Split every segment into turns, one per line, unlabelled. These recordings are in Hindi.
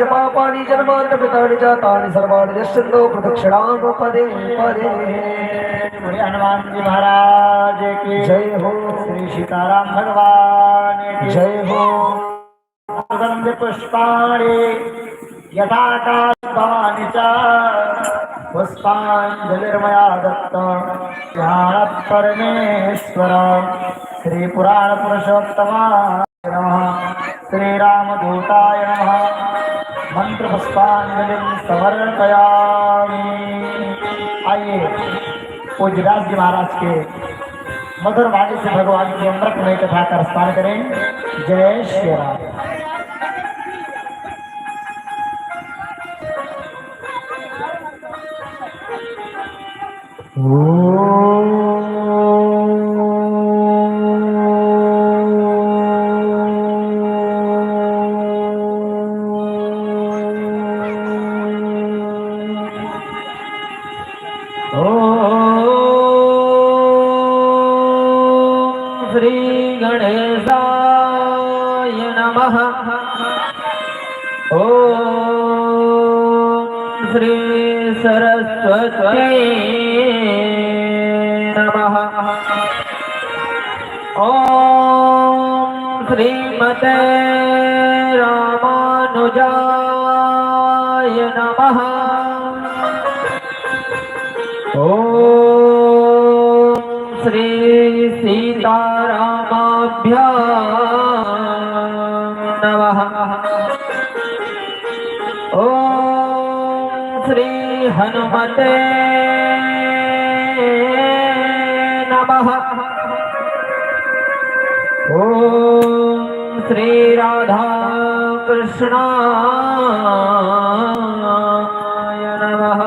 च पापानि जन्मान्त कृतानि च तानि सर्वाणि यस्यन्तो प्रदक्षिणां पदे पदे।
हनुमान जी महाराज की
जय हो।
श्री सीताराम भगवान की
जय हो।
सुगंध पुष्पाणि यथाकाशानि च पुष्पांजलिर्मया दत्त ध्यान परमेश्वर श्री पुराण पुरुषोत्तमाय नमः श्री रामदूताय नमः मंत्र पुष्पांजलि समर्पयामि। आइए पूज्यदास जी महाराज के मधुर वाणी से भगवान की अमृतमय कथा का स्मरण करें। जय श्री राम।
श्री गणेशाय नमः। ओम श्री सरस्वती नमः। ओम श्रीमते रामानुजाय नमः। ओम श्री सीतारामाभ्यां नमः। ओम श्री हनुमते नमः। ओम श्री राधा कृष्णाय नमः।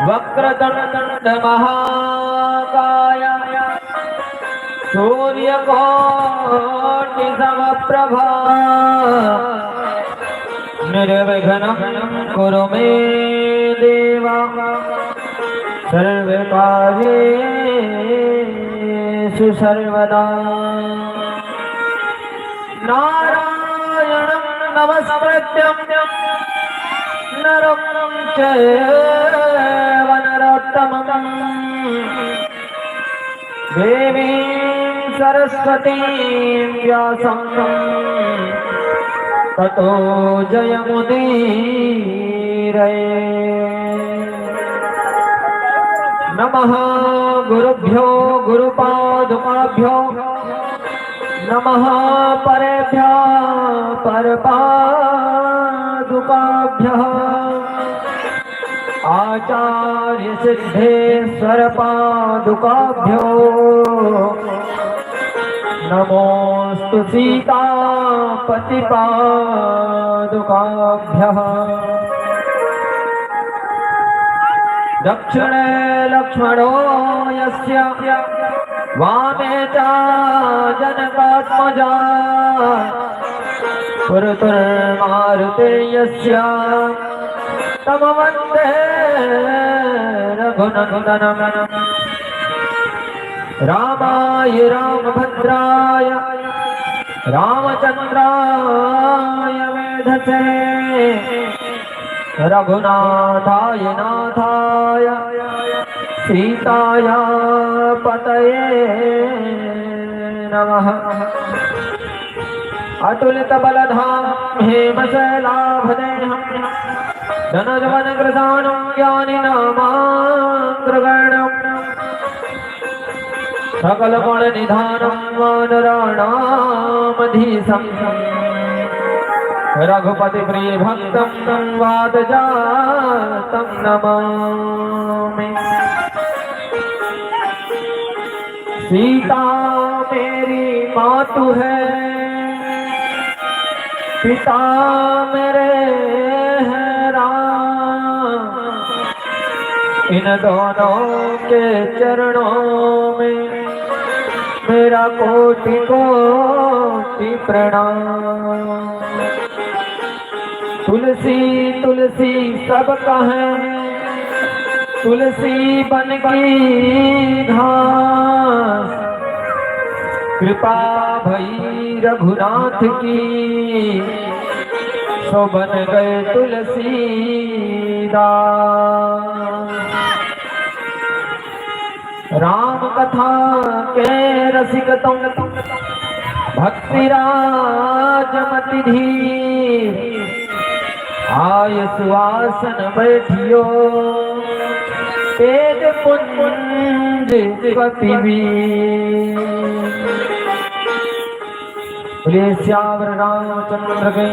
वक्रतुंड महाकाय सूर्यकोटि समप्रभा निर्विघ्नं कुरु मे देवा सर्वकार्येषु सर्वदा। नारायणं नमस्कृत्य नरं चैव नरोत्तमं देवीं सरस्वतीं व्यासं ततो जयमुदीरये। नमः गुरुभ्यो गुरुपादुकाभ्यो नमः परेभ्यः परपादुकाभ्यः आचार्य सिद्धेश्वर पादुकाभ्यो नमोस्तु सीतापति पादुकाभ्यः। दक्षिणे लक्ष्मणो यस्य वामे च जनकात्मजा पुरतुर्मारुते यस्य तं वन्दे रघुनन्दनं। रामाय रामभद्राय रामचन्द्राय वेधसे रघुनाथाय नाथाय सीताय पतये नमः। अतुलित बलधाम हेमशैलाभदेहं धनुर्वनकृशानं ज्ञानिनामाग्रगण्यं सकलगुणनिधानं वानराणामधीशं रघुपति प्रिय भक्तं तं वादजातं नमामि। सीता मेरी मातु है पिता मेरे हैं राम, इन दोनों के चरणों में मेरा कोटि कोटि प्रणाम। तुलसी तुलसी सब कहें तुलसी बन की घास, कृपा भई रघुनाथ की सो बन गए तुलसीदास। राम कथा के रसिक तुम भक्ति राजमति धीर आय सुवासन बैठियो तेज पुंज कपिवीर। बोलिए श्यावर रामचंद्र के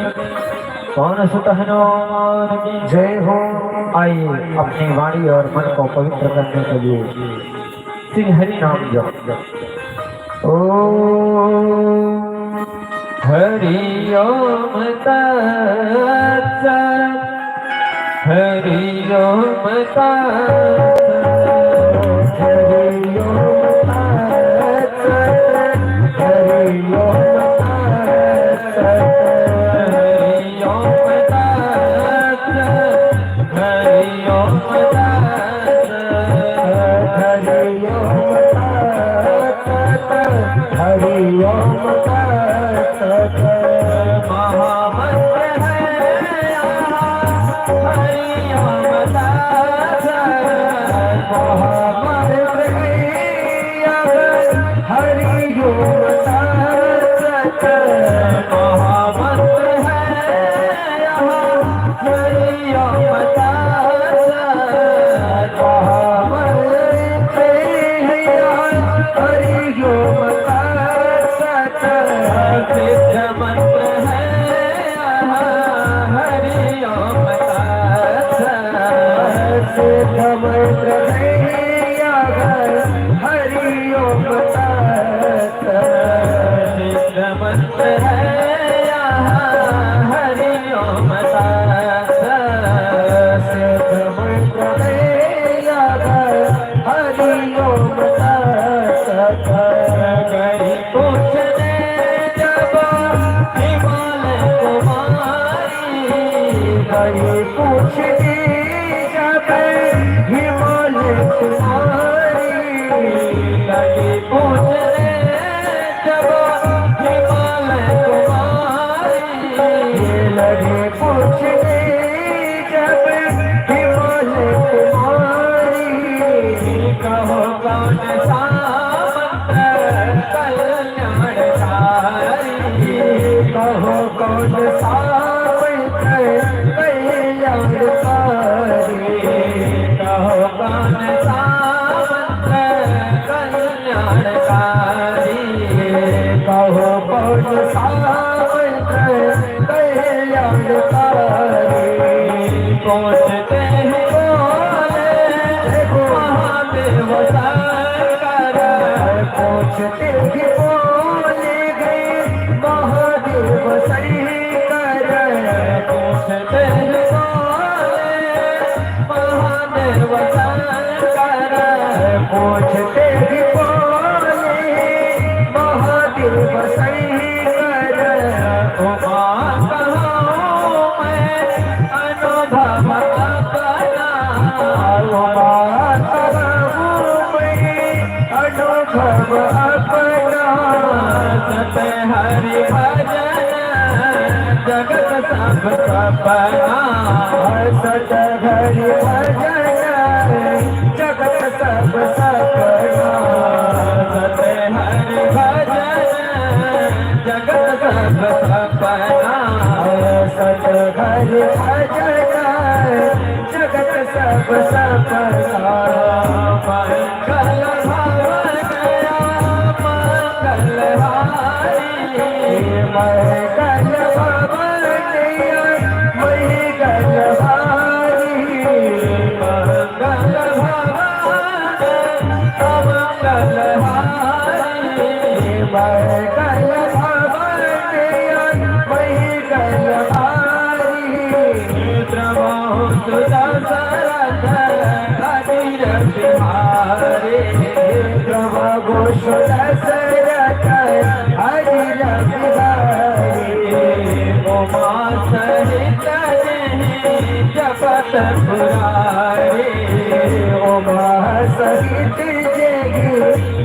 कौन सुत हनुमान की जय हो। आइए अपनी वाणी और मन को पवित्र करने के लिए श्री हरि नाम जप। ओम हरि ओम तत्सत् हरि ओम तत्सत् हरि ओम तत्सत् हरि ओम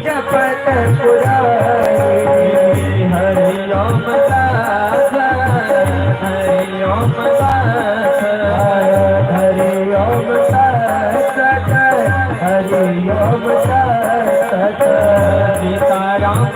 जपत पुरारी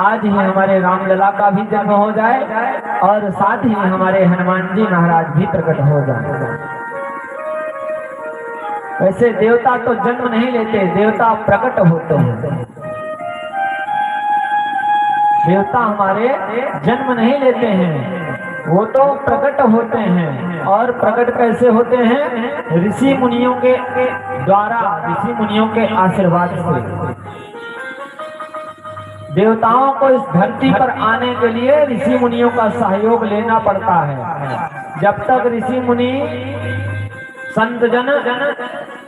आज ही हमारे रामलला का भी जन्म हो जाए और साथ ही हमारे हनुमान जी महाराज भी प्रकट हो जाए। वैसे देवता तो जन्म नहीं लेते, देवता प्रकट होते हैं। देवता हमारे जन्म नहीं लेते हैं, वो तो प्रकट होते हैं। और प्रकट कैसे होते हैं? ऋषि मुनियों के द्वारा, ऋषि मुनियों के आशीर्वाद से। देवताओं को इस धरती पर आने के लिए ऋषि मुनियों का सहयोग लेना पड़ता है। जब तक ऋषि मुनि संत जन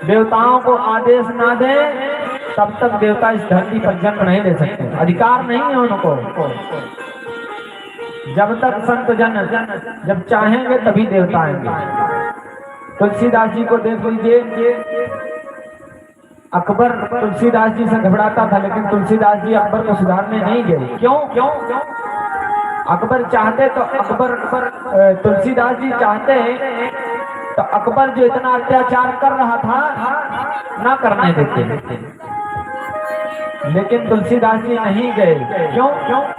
देवताओं को आदेश ना दे, तब तक देवता इस धरती पर जन्म नहीं ले सकते, अधिकार नहीं है उनको। जब तक संत जन जब चाहेंगे तभी देवता आएंगे। तुलसीदास जी को देख लीजिए, अकबर तुलसीदास जी से घबराता था, लेकिन तुलसीदास जी अकबर को सुधारने नहीं गए। क्यों? अकबर चाहते तो तुलसीदास जी चाहते तो अकबर जो इतना अत्याचार कर रहा था ना करने देते, लेकिन तुलसीदास जी नहीं गए। क्यों?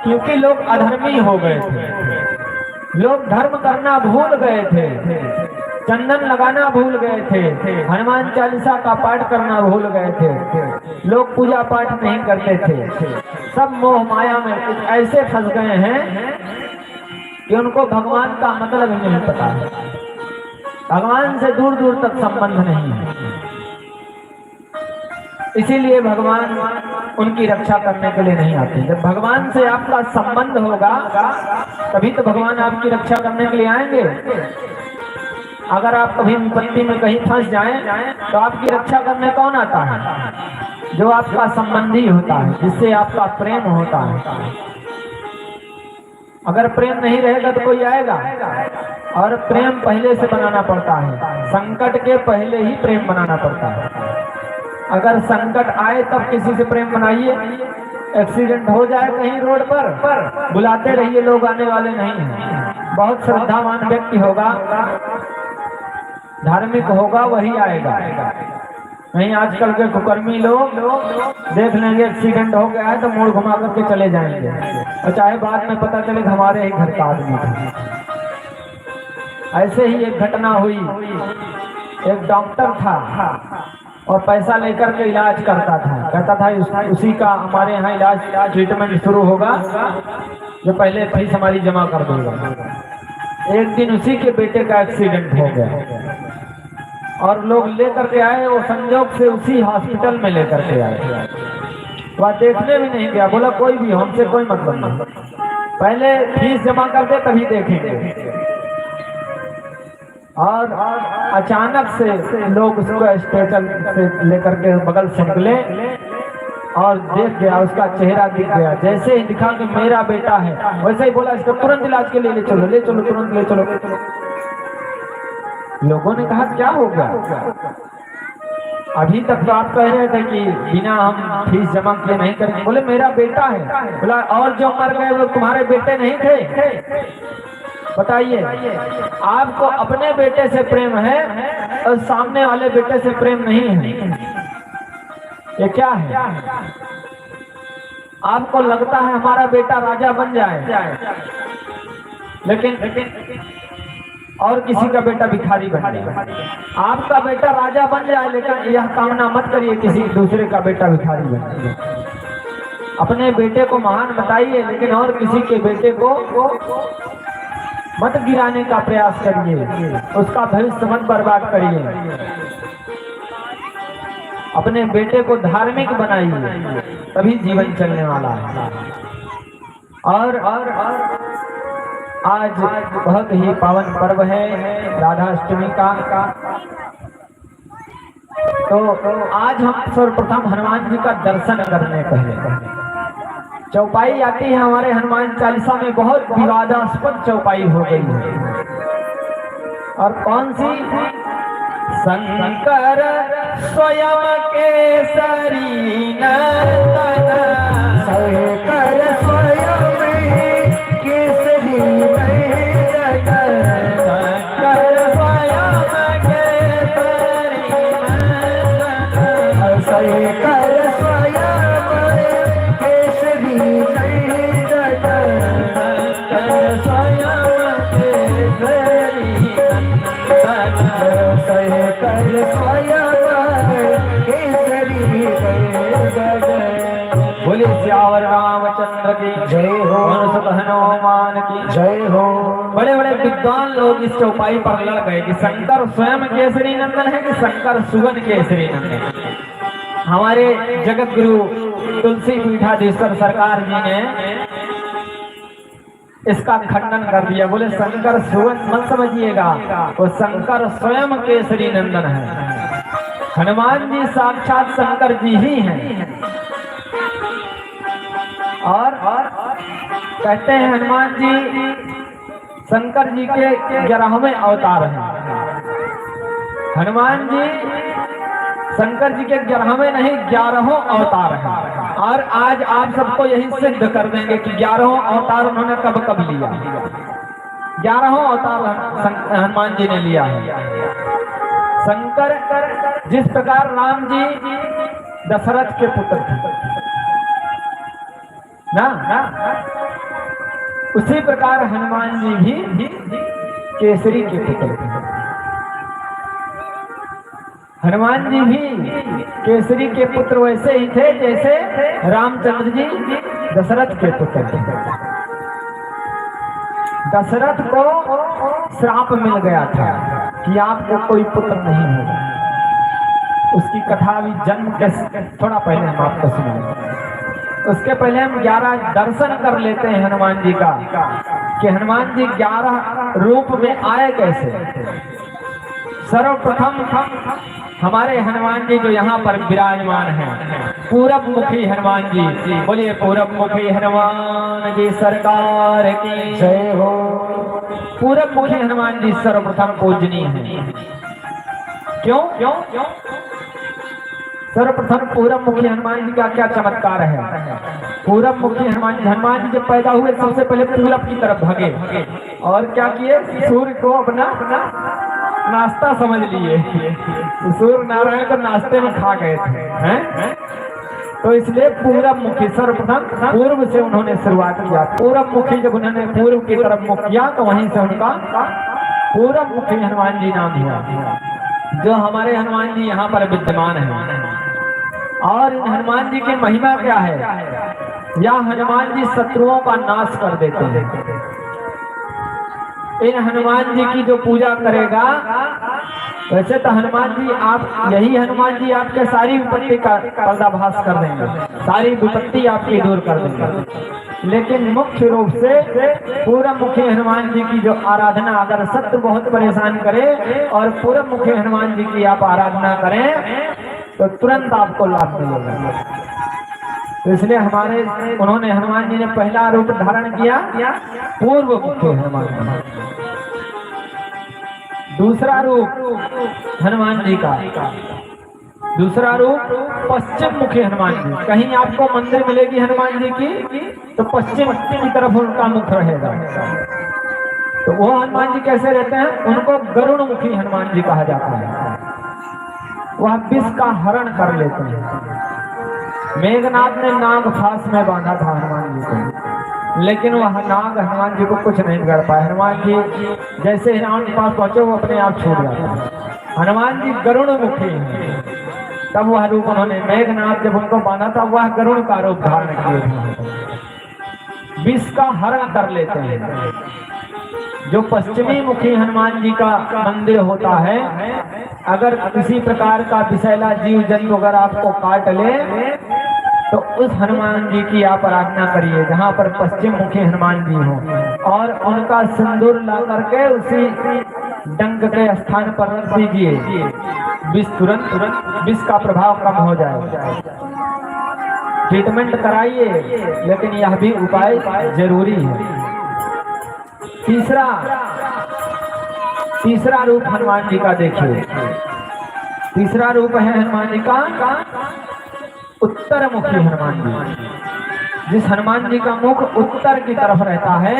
क्योंकि लोग अधर्मी हो गए थे, लोग धर्म करना भूल गए थे, चंदन लगाना भूल गए थे, हनुमान चालीसा का पाठ करना भूल गए थे, लोग पूजा पाठ नहीं करते थे। सब मोह माया में ऐसे फंस गए हैं कि उनको भगवान का मतलब ही नहीं पता है, भगवान से दूर दूर तक संबंध नहीं है। इसीलिए भगवान उनकी रक्षा करने के लिए नहीं आते। जब भगवान से आपका संबंध होगा तभी तो भगवान आपकी रक्षा करने के लिए आएंगे। अगर आप कभी विपत्ति में कहीं फंस जाएं तो आपकी रक्षा करने कौन आता है? जो आपका संबंधी होता है, जिससे आपका प्रेम होता है। अगर प्रेम नहीं रहेगा तो कोई आएगा? और प्रेम पहले से बनाना पड़ता है, संकट के पहले ही प्रेम बनाना पड़ता है। अगर संकट आए तब किसी से प्रेम बनाइए। एक्सीडेंट हो जाए कहीं रोड पर, बुलाते रहिए, लोग आने वाले नहीं हैं। बहुत श्रद्धावान व्यक्ति होगा, धार्मिक होगा, वही आएगा। नहीं, आजकल के कुकर्मी लोग देख लेंगे एक्सीडेंट हो गया है तो मोड़ घुमा करके चले जाएंगे, और चाहे बाद में पता चले हमारे ही घर का आदमी था। ऐसे ही एक घटना हुई। एक डॉक्टर था और पैसा लेकर के इलाज करता था, कहता था उसी का हमारे यहाँ इलाज ट्रीटमेंट शुरू होगा जो पहले फीस हमारी जमा कर देगा। एक दिन उसी के बेटे का एक्सीडेंट हो गया और लोग लेकर के आए, वो संजोग से उसी हॉस्पिटल में लेकर के आए। वह देखने भी नहीं गया, बोला कोई भी, हमसे कोई मतलब नहीं, पहले फीस जमा कर दे तभी देखेंगे। और अचानक से लोग उसको स्टेशन से लेकर के बगल से निकले और देख गया, उसका चेहरा दिख गया। जैसे ही दिखा कि मेरा बेटा है, वैसे ही बोला इसको तुरंत इलाज के लिए ले चलो, तुरंत ले चलो। लोगों ने कहा क्या हो गया? अभी तक तो आप कह रहे थे कि बिना हम फीस जमा किए नहीं करेंगे। बोले मेरा बेटा है। बोला और जो मर गए वो तुम्हारे बेटे नहीं थे? बताइए, आपको अपने बेटे से प्रेम है और सामने वाले बेटे से प्रेम नहीं है, ये क्या है? आपको लगता है हमारा बेटा राजा बन जाए, लेकिन और किसी का बेटा भिखारी बन जाए। आपका बेटा राजा बन जाए, लेकिन यह कामना मत करिए किसी दूसरे का बेटा भिखारी बन जाए। अपने बेटे को महान बताइए, लेकिन और किसी के बेटे को मत गिराने का प्रयास करिए, उसका भविष्य मत बर्बाद करिए। अपने बेटे को धार्मिक बनाइए, तभी जीवन चलने वाला है। और आज बहुत ही पावन पर्व है राधाष्टमी का। तो आज हम सर्वप्रथम हनुमान जी का दर्शन करने पहले चौपाई आती है हमारे हनुमान चालीसा में, बहुत विवादास्पद चौपाई हो गई है। और कौन सी? शंकर स्वयं केसरी नंदन,
शंकर स्वयं केसरी नंदन,
शंकर स्वयं केसरी नंदन,
शंकर स्वयं केसरी नंदन। सहे कर स्वयं केसरी गगन।
बोले सियावर रामचंद्र की
जय हो।
सुत हनुमान की
जय हो।
बड़े बड़े विद्वान लोग इस चौपाई पर लड़ गए कि शंकर स्वयं केसरी नंदन है कि शंकर सुगन केसरी नंदन है। हमारे जगत गुरु तुलसी पीठाधीश्वर सरकार जी ने इसका खंडन कर दिया। बोले शंकर सुगन मत समझिएगा, वो शंकर स्वयं केसरी नंदन है। हनुमान जी साक्षात शंकर जी ही हैं। और कहते हैं हनुमान जी शंकर जी के 11वें अवतार हैं। हनुमान जी शंकर जी के 11वें नहीं 11हों अवतार हैं। और आज आप सबको यही सिद्ध कर देंगे कि 11हों अवतार उन्होंने कब कब लिया। 11हों अवतार हनुमान जी ने लिया है। शंकर जिस प्रकार राम जी दशरथ के पुत्र थे ना, उसी प्रकार हनुमान जी भी केसरी के पुत्र थे। हनुमान जी भी केसरी के पुत्र वैसे ही थे जैसे रामचंद्र जी दशरथ के पुत्र थे। दशरथ को श्राप मिल गया था कि आपको कोई पुत्र नहीं होगा। उसकी कथा भी जन्म के थोड़ा पहले हम आपको सुनाएंगे। उसके पहले हम 11 दर्शन कर लेते हैं हनुमान जी का कि हनुमान जी 11 रूप में आए कैसे। सर्वप्रथम हमारे हनुमान जी जो यहाँ पर विराजमान हैं, पूरब मुखी हनुमान जी। बोलिए पूरब मुखी हनुमान जी सरकार की
जय हो।
पूरब मुखी हनुमान जी सर्वप्रथम पूजनीय हैं। क्यों? सर्वप्रथम पूरब मुखी हनुमान जी का क्या चमत्कार है। पूरब मुखी हनुमान जी जब पैदा हुए सबसे पहले पूरब की तरफ भागे और क्या किए, सूर्य को अपना नाश्ता समझ लिए। सूर्य नारायण को नाश्ते में खा गए थे हैं? तो इसलिए पूरब मुखी सर्वप्रथम पूर्व से उन्होंने शुरुआत किया। पूरब मुखी जब उन्होंने पूर्व की तरफ मुख किया तो वहीं से उनका पूरब मुखी हनुमान जी नाम हुआ। जो हमारे हनुमान जी यहाँ पर विद्यमान है। और इन हनुमान जी की महिमा क्या है, या हनुमान जी शत्रुओं का नाश कर देते हैं। इन हनुमान जी की जो पूजा करेगा, वैसे तो हनुमान जी आप यही हनुमान जी आपके सारी विपत्ति का पर्दाभास कर देंगे, सारी विपत्ति आपकी दूर कर देंगे। लेकिन मुख्य रूप से पूरब मुखी हनुमान जी की जो आराधना, अगर शत्रु बहुत परेशान करे और पूरब मुखी हनुमान जी की आप आराधना करें तो तुरंत आपको लाभ मिलेगा। तो इसलिए उन्होंने हनुमान जी ने पहला रूप धारण किया पूर्व मुखी हनुमान जी। दूसरा रूप हनुमान जी का, दूसरा रूप पश्चिम मुखी हनुमान जी। कहीं आपको मंदिर मिलेगी हनुमान जी की तो पश्चिम की तरफ उनका मुख रहेगा। तो वो हनुमान जी कैसे रहते हैं, उनको गरुड़ मुखी हनुमान जी कहा जाता है। वह विष का हरण कर लेते हैं। मेघनाथ ने नाग फांस में बांधा था हनुमान जी को, लेकिन वह नाग हनुमान जी को कुछ नहीं कर पाए। हनुमान जी जैसे रावण के पास पहुंचे वो अपने आप छूट जाता है। हनुमान जी गरुड़ मुखी हैं। तब वह रूप उन्होंने, मेघनाथ जब उनको बांधा था वह गरुड़ का रूप धारण किए, विष का हरण कर लेते हैं। जो पश्चिमी मुखी हनुमान जी का मंदिर होता है, अगर किसी प्रकार का विषैला जीव जंतु अगर आपको काट ले तो उस हनुमान जी की आप आराधना करिए जहाँ पर पश्चिम मुखी हनुमान जी हो, और उनका सिंदूर ला करके उसी डंक के स्थान पर रख दीजिए। विष तुरंत विष का प्रभाव कम हो जाएगा। ट्रीटमेंट कराइए, लेकिन यह भी उपाय जरूरी है। तीसरा रूप हनुमान जी का देखिए। तीसरा रूप है हनुमान जी का उत्तर मुखी हनुमान जी। जिस हनुमान जी का मुख उत्तर की तरफ रहता है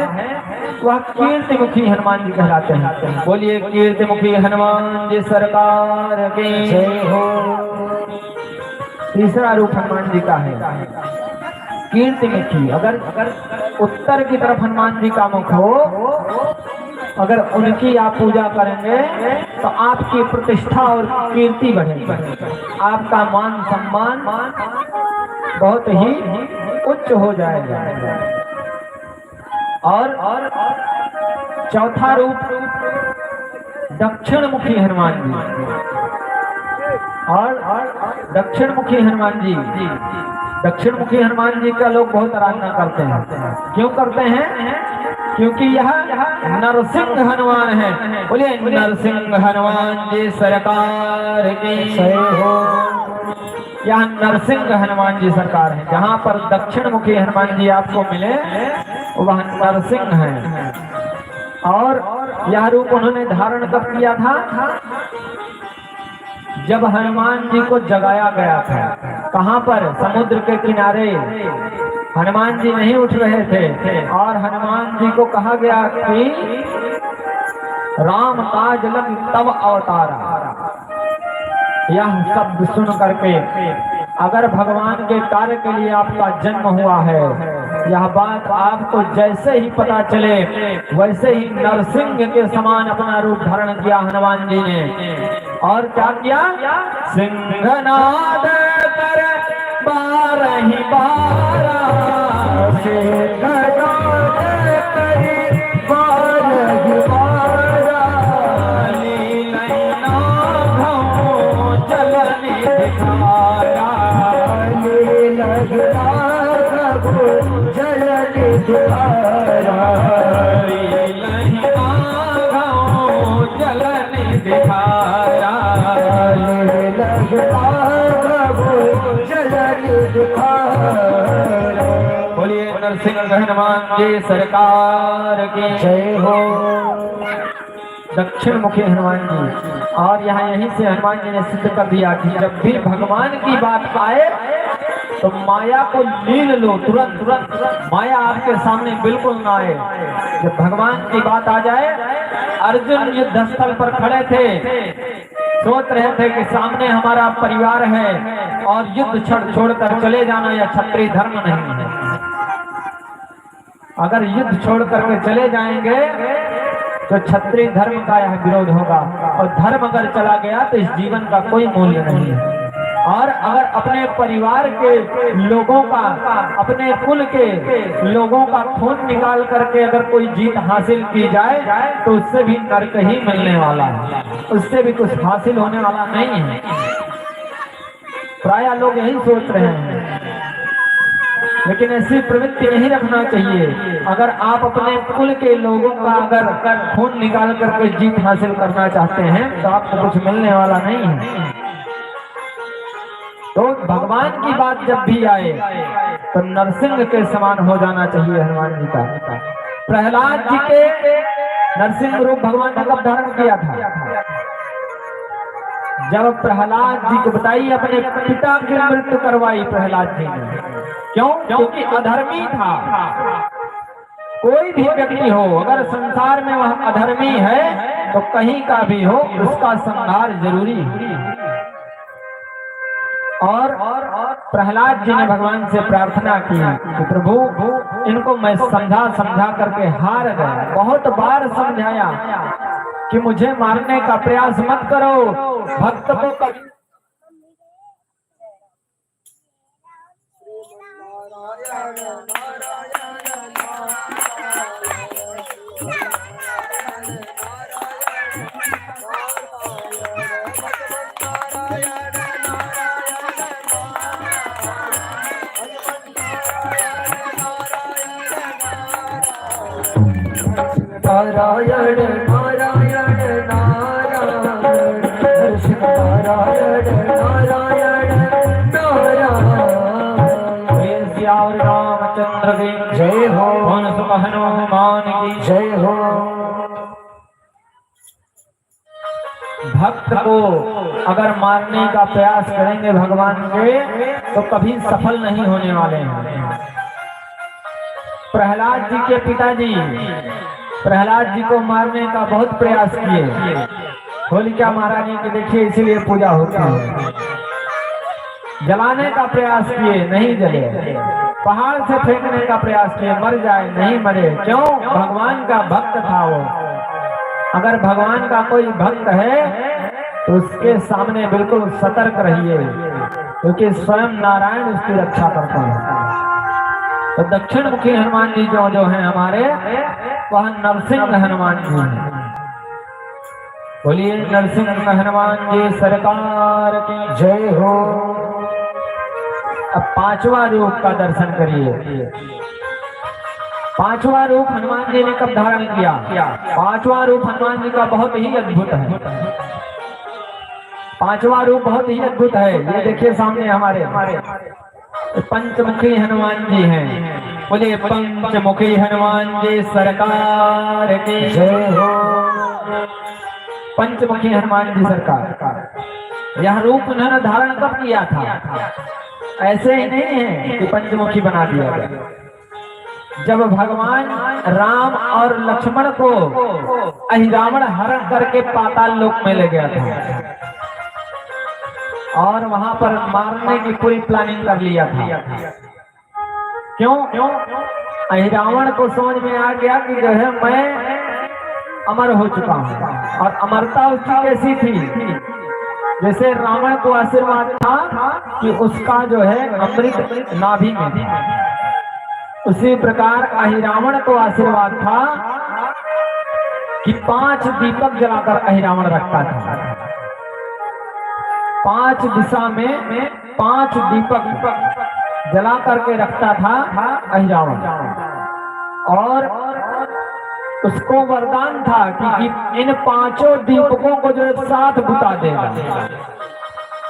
वह कीर्ति मुखी हनुमान जी कहलाते हैं। बोलिए कीर्ति मुखी हनुमान जी सरकार की जय हो। तीसरा रूप हनुमान जी का है कीर्ति मुखी। अगर उत्तर की तरफ हनुमान जी का मुख हो अगर उनकी आप पूजा करेंगे तो आपकी प्रतिष्ठा और कीर्ति बढ़ेगी, आपका मान सम्मान बहुत ही उच्च हो जाएगा। और चौथा रूप दक्षिण मुखी हनुमान जी। और दक्षिण मुखी हनुमान जी, दक्षिण मुखी हनुमान जी का लोग बहुत आराधना करते हैं। क्यों करते हैं? क्योंकि यह नरसिंह हनुमान है। बोलिए नरसिंह हनुमान जी सरकार की जय हो। यह नरसिंह हनुमान जी सरकार है। जहाँ पर दक्षिण मुखी हनुमान जी आपको मिले वह नरसिंह है। और यह रूप उन्होंने धारण कब किया था? जब हनुमान जी को जगाया गया था। कहाँ पर? समुद्र के किनारे हनुमान जी नहीं उठ रहे थे और हनुमान जी को कहा गया कि राम काज लग तब अवतारा। यह शब्द सुन करके अगर भगवान के कार्य के लिए आपका जन्म हुआ है, यह बात आपको जैसे ही पता चले वैसे ही नरसिंह के समान अपना रूप धारण किया हनुमान जी ने। और क्या किया? सिंहनाद कर बारही बारा, सिंहनाद कर बारही बारा, लीलैना घों चलने दिखाया, लीलैना घों चलने दिखाया, लीलैना घों चलने दिखाया, बोलिए नरसिंह हनुमान जी सरकार की जय हो। दक्षिण मुखी हनुमान जी। और यहाँ यहीं से हनुमान जी ने सिद्ध कर दिया कि जब भी भगवान की बात आए तो माया को लील लो, तुरंत तुरंत माया आपके सामने बिल्कुल ना आए। जब भगवान की बात आ जाए, अर्जुन युद्ध स्थल पर खड़े थे, सोच रहे थे कि सामने हमारा परिवार है और युद्ध छोड़कर चले जाना यह क्षत्रिय धर्म नहीं है। अगर युद्ध छोड़ करके चले जाएंगे तो क्षत्रिय धर्म का यह विरोध होगा, और धर्म अगर चला गया तो इस जीवन का कोई मूल्य नहीं है। और अगर अपने परिवार के लोगों का, अपने कुल के लोगों का खून निकाल करके अगर कोई जीत हासिल की जाए तो उससे भी नरक ही मिलने वाला है, उससे भी कुछ हासिल होने वाला नहीं है। प्राय लोग यही सोच रहे हैं, लेकिन ऐसी प्रवृत्ति नहीं रखना चाहिए। अगर आप अपने कुल के लोगों का अगर खून निकाल करके जीत हासिल करना चाहते हैं तो आपको कुछ मिलने वाला नहीं है। तो भगवान की बात जब भी आए तो नरसिंह के समान हो जाना चाहिए हनुमान जी का। प्रहलाद जी के नरसिंह रूप भगवान ने कब धारण किया था? जब प्रहलाद जी को बताई अपने पिता की मृत्यु करवाई प्रहलाद जी ने। क्यों? क्योंकि अधर्मी था। कोई भी व्यक्ति हो अगर संसार में वह अधर्मी है तो कहीं का भी हो उसका संहार जरूरी है। और प्रहलाद जी ने भगवान से प्रार्थना की कि प्रभु इनको मैं समझा करके हार गया, बहुत बार समझाया कि मुझे मारने का प्रयास मत करो, भक्त को कभी नारायण नारायण नारायण नारायण नारायण नारायण। श्याम रामचंद्र की जय हो, हनुमान की जय हो। भक्त को अगर मारने का प्रयास करेंगे भगवान के तो कभी सफल नहीं होने वाले हैं। प्रहलाद जी के पिताजी प्रहलाद जी को मारने का बहुत प्रयास किए, होलिका महारानी की देखिए इसीलिए पूजा होती है। जलाने का प्रयास किए, नहीं जले। पहाड़ से फेंकने का प्रयास किए, मर जाए, नहीं मरे। क्यों? भगवान का भक्त था वो। अगर भगवान का कोई भक्त है तो उसके सामने बिल्कुल सतर्क रहिए, क्योंकि स्वयं नारायण उसकी रक्षा करते हैं। तो दक्षिण मुखी हनुमान जी जो हैं हमारे, वह नरसिंह हनुमान जी हैं। बोलिए नरसिंह हनुमान जी सरकार की जय हो। अब पांचवा रूप का दर्शन करिए। पांचवा रूप हनुमान जी ने कब धारण किया? पांचवा रूप हनुमान जी का बहुत ही अद्भुत है। पांचवा रूप बहुत ही अद्भुत है। ये देखिए सामने हमारे पंचमुखी हनुमान जी हैं। बोले पंचमुखी हनुमान जी सरकार की जय हो। पंचमुखी हनुमान जी सरकार, यह रूप उन्होंने धारण कब किया था? ऐसे ही नहीं है कि पंचमुखी बना दिया गया। जब भगवान राम और लक्ष्मण को अहिरावण हरण करके पाताल लोक में ले गया था और वहां पर मारने की पूरी प्लानिंग कर लिया था। क्यों? अहिरावण को समझ में आ गया कि जो है मैं अमर हो चुका हूं। और अमरता उसकी कैसी थी? जैसे रावण को आशीर्वाद था कि उसका जो है अमृत नाभि में था, उसी प्रकार अहिरावण को आशीर्वाद था कि 5 दीपक जलाकर अहिरावण रखता था। 5 दिशा में 5 दीपक जला करके रखता था अहिरावण। और उसको वरदान था कि इन 5 दीपकों को जो एक साथ बुता देगा,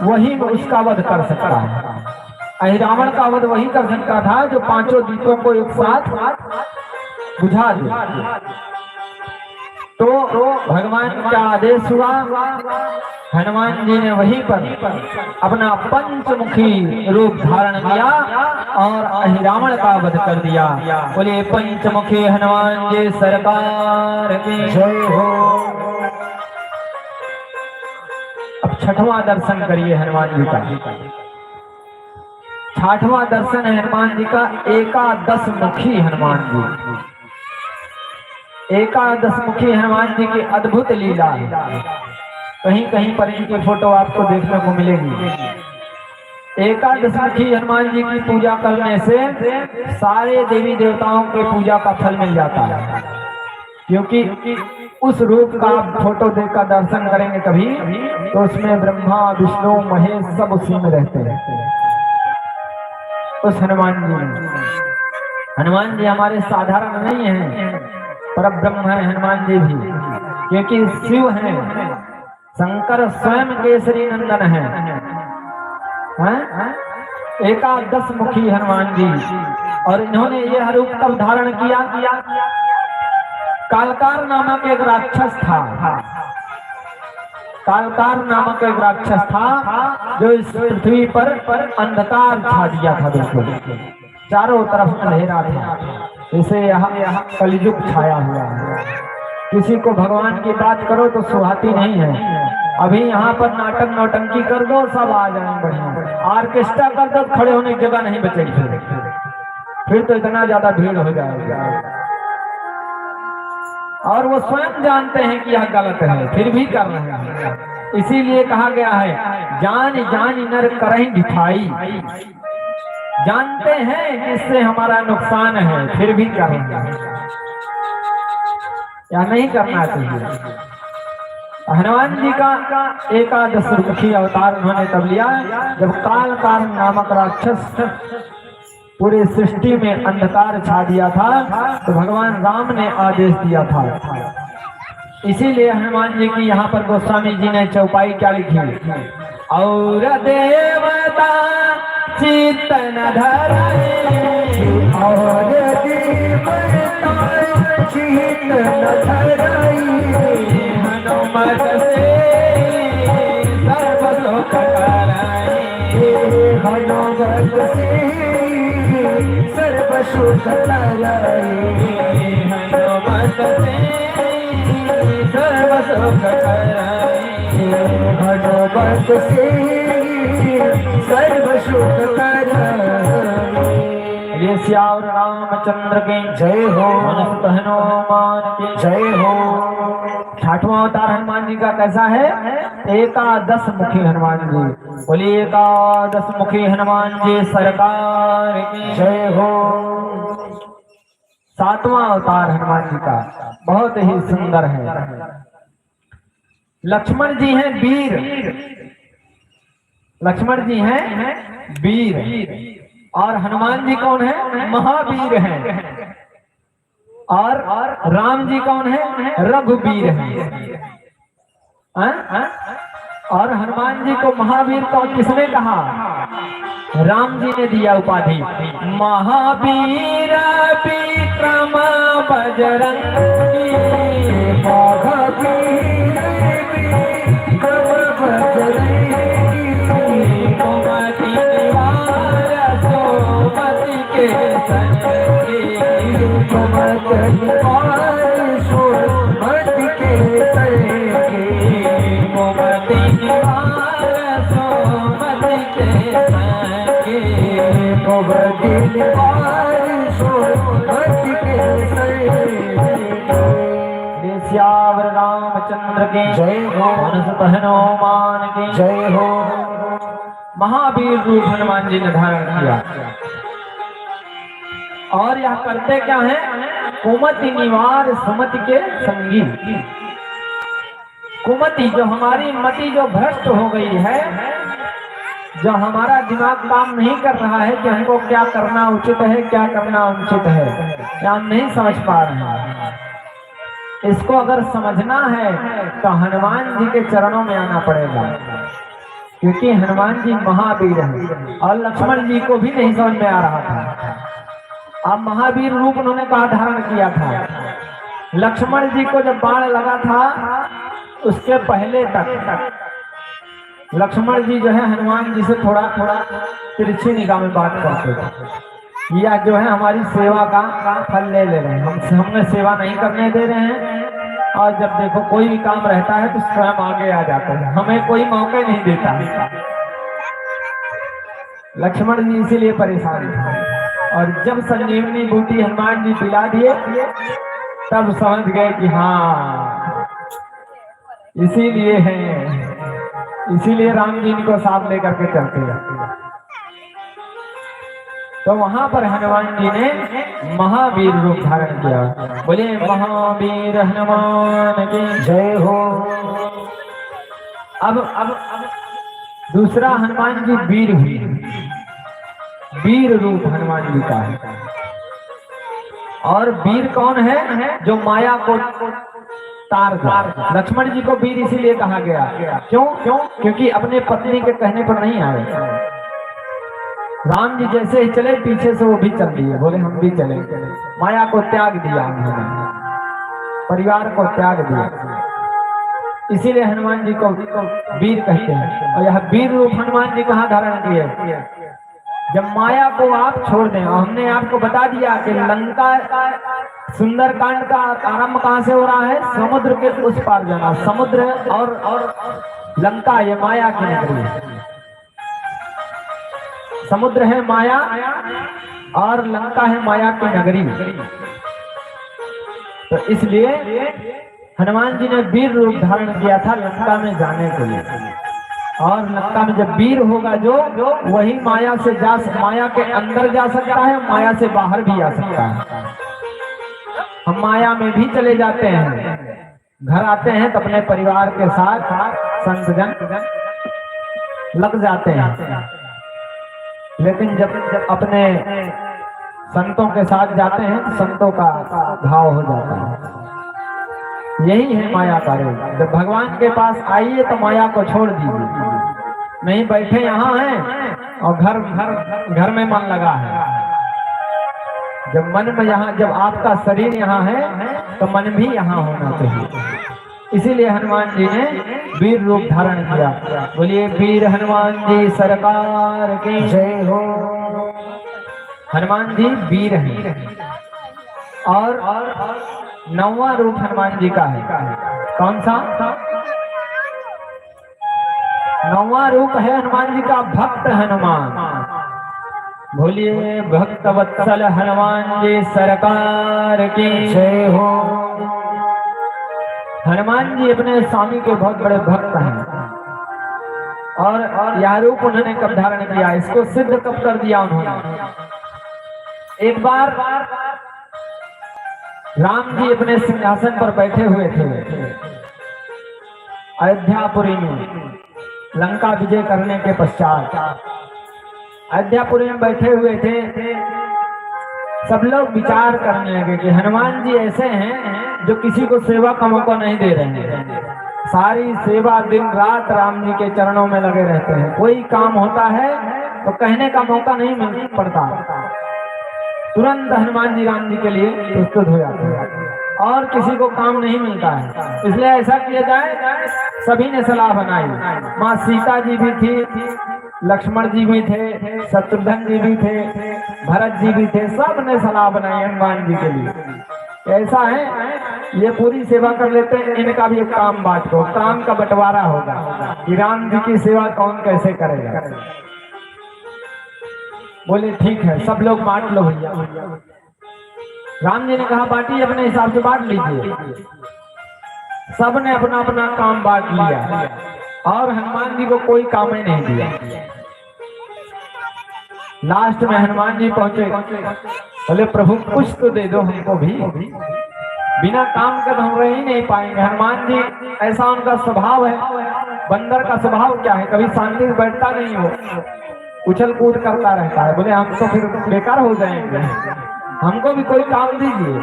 वही उसका वध कर सकता है। अहिरावण का वध वही कर सकता था जो 5 दीपों को एक साथ बुझा दे। तो भगवान का आदेश हुआ, हनुमान जी ने वहीं पर अपना पंचमुखी रूप धारण किया और अहिरावण का वध कर दिया। बोले पंचमुखी हनुमान जी सरकार की जय हो। अब छठवां दर्शन करिए हनुमान जी का। छठवां दर्शन है हनुमान जी का एकादश मुखी हनुमान जी। एकादश मुखी हनुमान जी की अद्भुत लीला है। कहीं कहीं पर इनकी फोटो आपको देखने को मिलेगी। एकादश मुखी हनुमान जी की पूजा करने से सारे देवी देवताओं के पूजा का फल मिल जाता है, क्योंकि उस रूप का फोटो देखकर दर्शन करेंगे कभी तो उसमें ब्रह्मा विष्णु महेश सब उसी में रहते हैं। उस हनुमान जी हमारे साधारण नहीं हैं, परम ब्रह्म है हनुमान जी भी, क्योंकि शिव हैं, शंकर स्वयं केसरी नंदन है। एकादश मुखी हनुमान जी, और इन्होंने यह रूप तब धारण किया। कालकार नामक एक राक्षस था, कालकार नामक एक राक्षस था जो इस पृथ्वी पर अंधकार छा दिया था। बिल्कुल चारों तरफ अंधेरा था, इसे यहाँ कलयुग छाया हुआ है। किसी को भगवान की बात करो तो सुहाती नहीं है। अभी यहाँ पर नाटक नौटंकी कर दो, सब आ जाएंगे बढ़िया। ऑर्केस्ट्रा कर दो, खड़े होने की जगह नहीं बचेगी, फिर तो इतना ज्यादा भीड़ हो जाएगा। और वो स्वयं जानते हैं कि यह गलत है, फिर भी कर रहे हैं। इसीलिए कहा गया है जान जान नर करें दिखाई। जानते हैं कि इससे हमारा नुकसान है, फिर भी कर रहे हैं। या नहीं करना चाहिए। हनुमान जी का एकादश मुखी अवतार उन्होंने तब लिया जब कालकार नामक राक्षस पूरी सृष्टि में अंधकार छा दिया था, तो भगवान राम ने आदेश दिया था। इसीलिए हनुमान जी की यहाँ पर गोस्वामी जी ने चौपाई क्या लिखी? और देवता चित्तन धराए, और देवता चित्तन धराए, हनुमत से सर्व सुख कराए, हनुमत से सर्व सुख कराए, हनुमत से सर्व सुख कराए, हनुमत से सर्व सुख कराए। बोलिए श्यावर रामचंद्र की
जय हो।
मनसुत हनुमान की
जय हो।
6वां अवतार हनुमान जी का कैसा है? एकादश मुखी हनुमान जी। बोलिए एकादश मुखी हनुमान जी सरकार की
जय हो।
7वां अवतार हनुमान जी का बहुत ही सुंदर है। लक्ष्मण जी हैं वीर, लक्ष्मण जी हैं वीर, और हनुमान जी कौन है? महावीर हैं। और राम जी कौन है? रघुवीर हैं। और हनुमान जी को महावीर को किसने कहा? राम जी ने दिया उपाधि। महावीर विक्रम बजरंगी,
महावीर विक्रम बजरंगी,
सुमति निवार सोमति के संगी,
सुमति निवार सोमति के संगी,
सुमति निवार सोमति के संगी,
सुमति निवार सोमति के संगी।
श्यावर रामचंद्र के
जय हो।
मनसुत हनुमान के
जय हो।
महावीर रूप हनुमान जी ने धारण किया। और यह करते क्या है? कुमति निवार सुमति के संगी। कुमति जो हमारी मति जो भ्रष्ट हो गई है, जो हमारा दिमाग काम नहीं कर रहा है कि हमको क्या करना उचित है, क्या करना अनुचित है, या हम नहीं समझ पा रहे हैं, इसको अगर समझना है तो हनुमान जी के चरणों में आना पड़ेगा। क्योंकि हनुमान जी महावीर हैं और लक्ष्मण जी को भी नहीं समझ में आ रहा था। अब महावीर रूप उन्होंने कहा धारण किया था। लक्ष्मण जी को जब बाण लगा था उसके पहले तक लक्ष्मण जी जो है हनुमान जी से थोड़ा थोड़ा तिरछी निगाह में बात करते थे। यह जो है हमारी सेवा का फल ले रहे हैं, हमें सेवा नहीं करने दे रहे हैं। और जब देखो कोई भी काम रहता है तो स्वयं आगे आ जाते हैं, हमें कोई मौका नहीं देता। लक्ष्मण जी इसीलिए परेशान थे। और जब संजीवनी बूटी हनुमान जी पिला दिए तब समझ गए कि हाँ इसीलिए है, इसीलिए राम जी इनको साथ लेकर के चलते हैं। तो वहां पर हनुमान जी ने महावीर रूप धारण किया। बोले महावीर हनुमान की
जय हो।
अब दूसरा हनुमान जी वीर हुई, वीर रूप हनुमान जी का है। और वीर कौन है? जो माया को तार दे। लक्ष्मण जी को वीर इसीलिए कहा गया। क्यों? क्योंकि अपने पत्नी के कहने पर नहीं आए। राम जी जैसे ही चले पीछे से वो भी चल दिए, बोले हम भी चले। माया को त्याग दिया उन्होंने, परिवार को त्याग दिया। इसीलिए हनुमान जी को वीर कहते हैं। और यह वीर रूप हनुमान जी कहाँ धारण किए? जब माया को आप छोड़ दें। और हमने आपको बता दिया कि लंका सुंदरकांड का आरंभ कहाँ से हो रहा है? समुद्र के उस पार जाना। समुद्र और लंका ये माया की नगरी है। समुद्र है माया और लंका है माया की नगरी। तो इसलिए हनुमान जी ने वीर रूप धारण किया था लंका में जाने के लिए। और लंका में जब वीर होगा जो वही माया से माया के अंदर जा सकता है, माया से बाहर भी आ सकता है। हम माया में भी चले जाते हैं, घर आते हैं तो अपने परिवार के साथ संतजन लग जाते हैं। लेकिन जब अपने संतों के साथ जाते हैं तो संतों का घाव हो जाता है। यही है माया का रूप। जब भगवान के पास आइए तो माया को छोड़ दीजिए। नहीं बैठे यहाँ हैं और घर में मन लगा है। जब मन में यहाँ, जब आपका शरीर यहाँ है तो मन भी यहाँ होना चाहिए। इसीलिए हनुमान जी ने वीर रूप धारण किया। बोलिए वीर हनुमान जी सरकार की
जय हो।
हनुमान जी वीर हैं। और 9वां रूप हनुमान जी का है। कौन सा? 9वां रूप है हनुमान जी का भक्त हनुमान। बोलिए भक्त वत्सल हनुमान जी सरकार की
जय हो।
हनुमान जी अपने स्वामी के बहुत बड़े भक्त हैं और यह रूप उन्होंने कब धारण किया, इसको सिद्ध कब कर दिया उन्होंने। एक बार राम जी अपने सिंहासन पर बैठे हुए थे अयोध्यापुरी में, लंका विजय करने के पश्चात अयोध्यापुरी में बैठे हुए थे। सब लोग विचार करने लगे कि हनुमान जी ऐसे हैं जो किसी को सेवा का मौका नहीं दे रहे हैं, सारी सेवा दिन रात राम जी के चरणों में लगे रहते हैं। कोई काम होता है तो कहने का मौका नहीं मिल पड़ता, तुरंत हनुमान जी राम जी के लिए प्रस्तुत हो जाते हैं और किसी को काम नहीं मिलता है। इसलिए ऐसा किया जाए, सभी ने सलाह बनाई। माँ सीता जी भी थी, लक्ष्मण जी भी थे, शत्रुघ्न जी भी थे, भरत जी भी थे, सब ने सलाह बनाई हनुमान जी के लिए। ऐसा है, ये पूरी सेवा कर लेते हैं, इनका भी एक काम बांट दो, काम का बंटवारा होगा कि राम जी की सेवा कौन कैसे करेगा। बोले ठीक है, सब लोग बांट लो भैया। राम जी ने कहा बांटिए, अपने हिसाब से बांट लीजिए। सब ने अपना अपना काम बांट लिया और हनुमान जी को कोई काम ही नहीं दिया। लास्ट में हनुमान जी पहुंचे, बोले प्रभु कुछ तो दे दो हमको भी, बिना काम के तो हम रह ही नहीं पाएंगे। हनुमान जी ऐसा उनका स्वभाव है, बंदर का स्वभाव क्या है, कभी शांति से बैठता नहीं हो, उछल कूद करता रहता है। बोले हम तो फिर बेकार हो जाएंगे, हमको भी कोई काम दीजिए।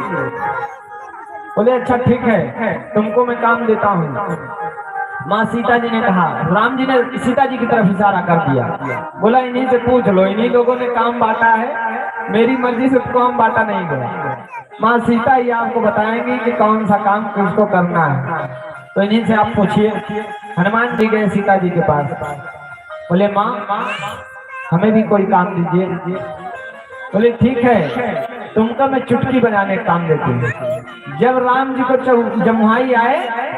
बोले अच्छा ठीक है, तुमको मैं काम देता हूँ। माँ सीता जी ने कहा, राम जी ने सीता जी की तरफ इशारा कर दिया, बोला इन्हीं से पूछ लो, इन्हीं लोगों ने काम बांटा है, मेरी मर्जी से काम बांटा नहीं गया। माँ सीता ही आपको बताएंगी कि कौन सा काम किसको करना है, तो इन्हीं से आप पूछिए। हनुमान जी गए सीता जी के पास, बोले माँ हमें भी कोई काम दीजिए। बोले ठीक है, तुमको मैं चुटकी बजाने का काम देती हूँ। जब राम जी को जमुहाई आए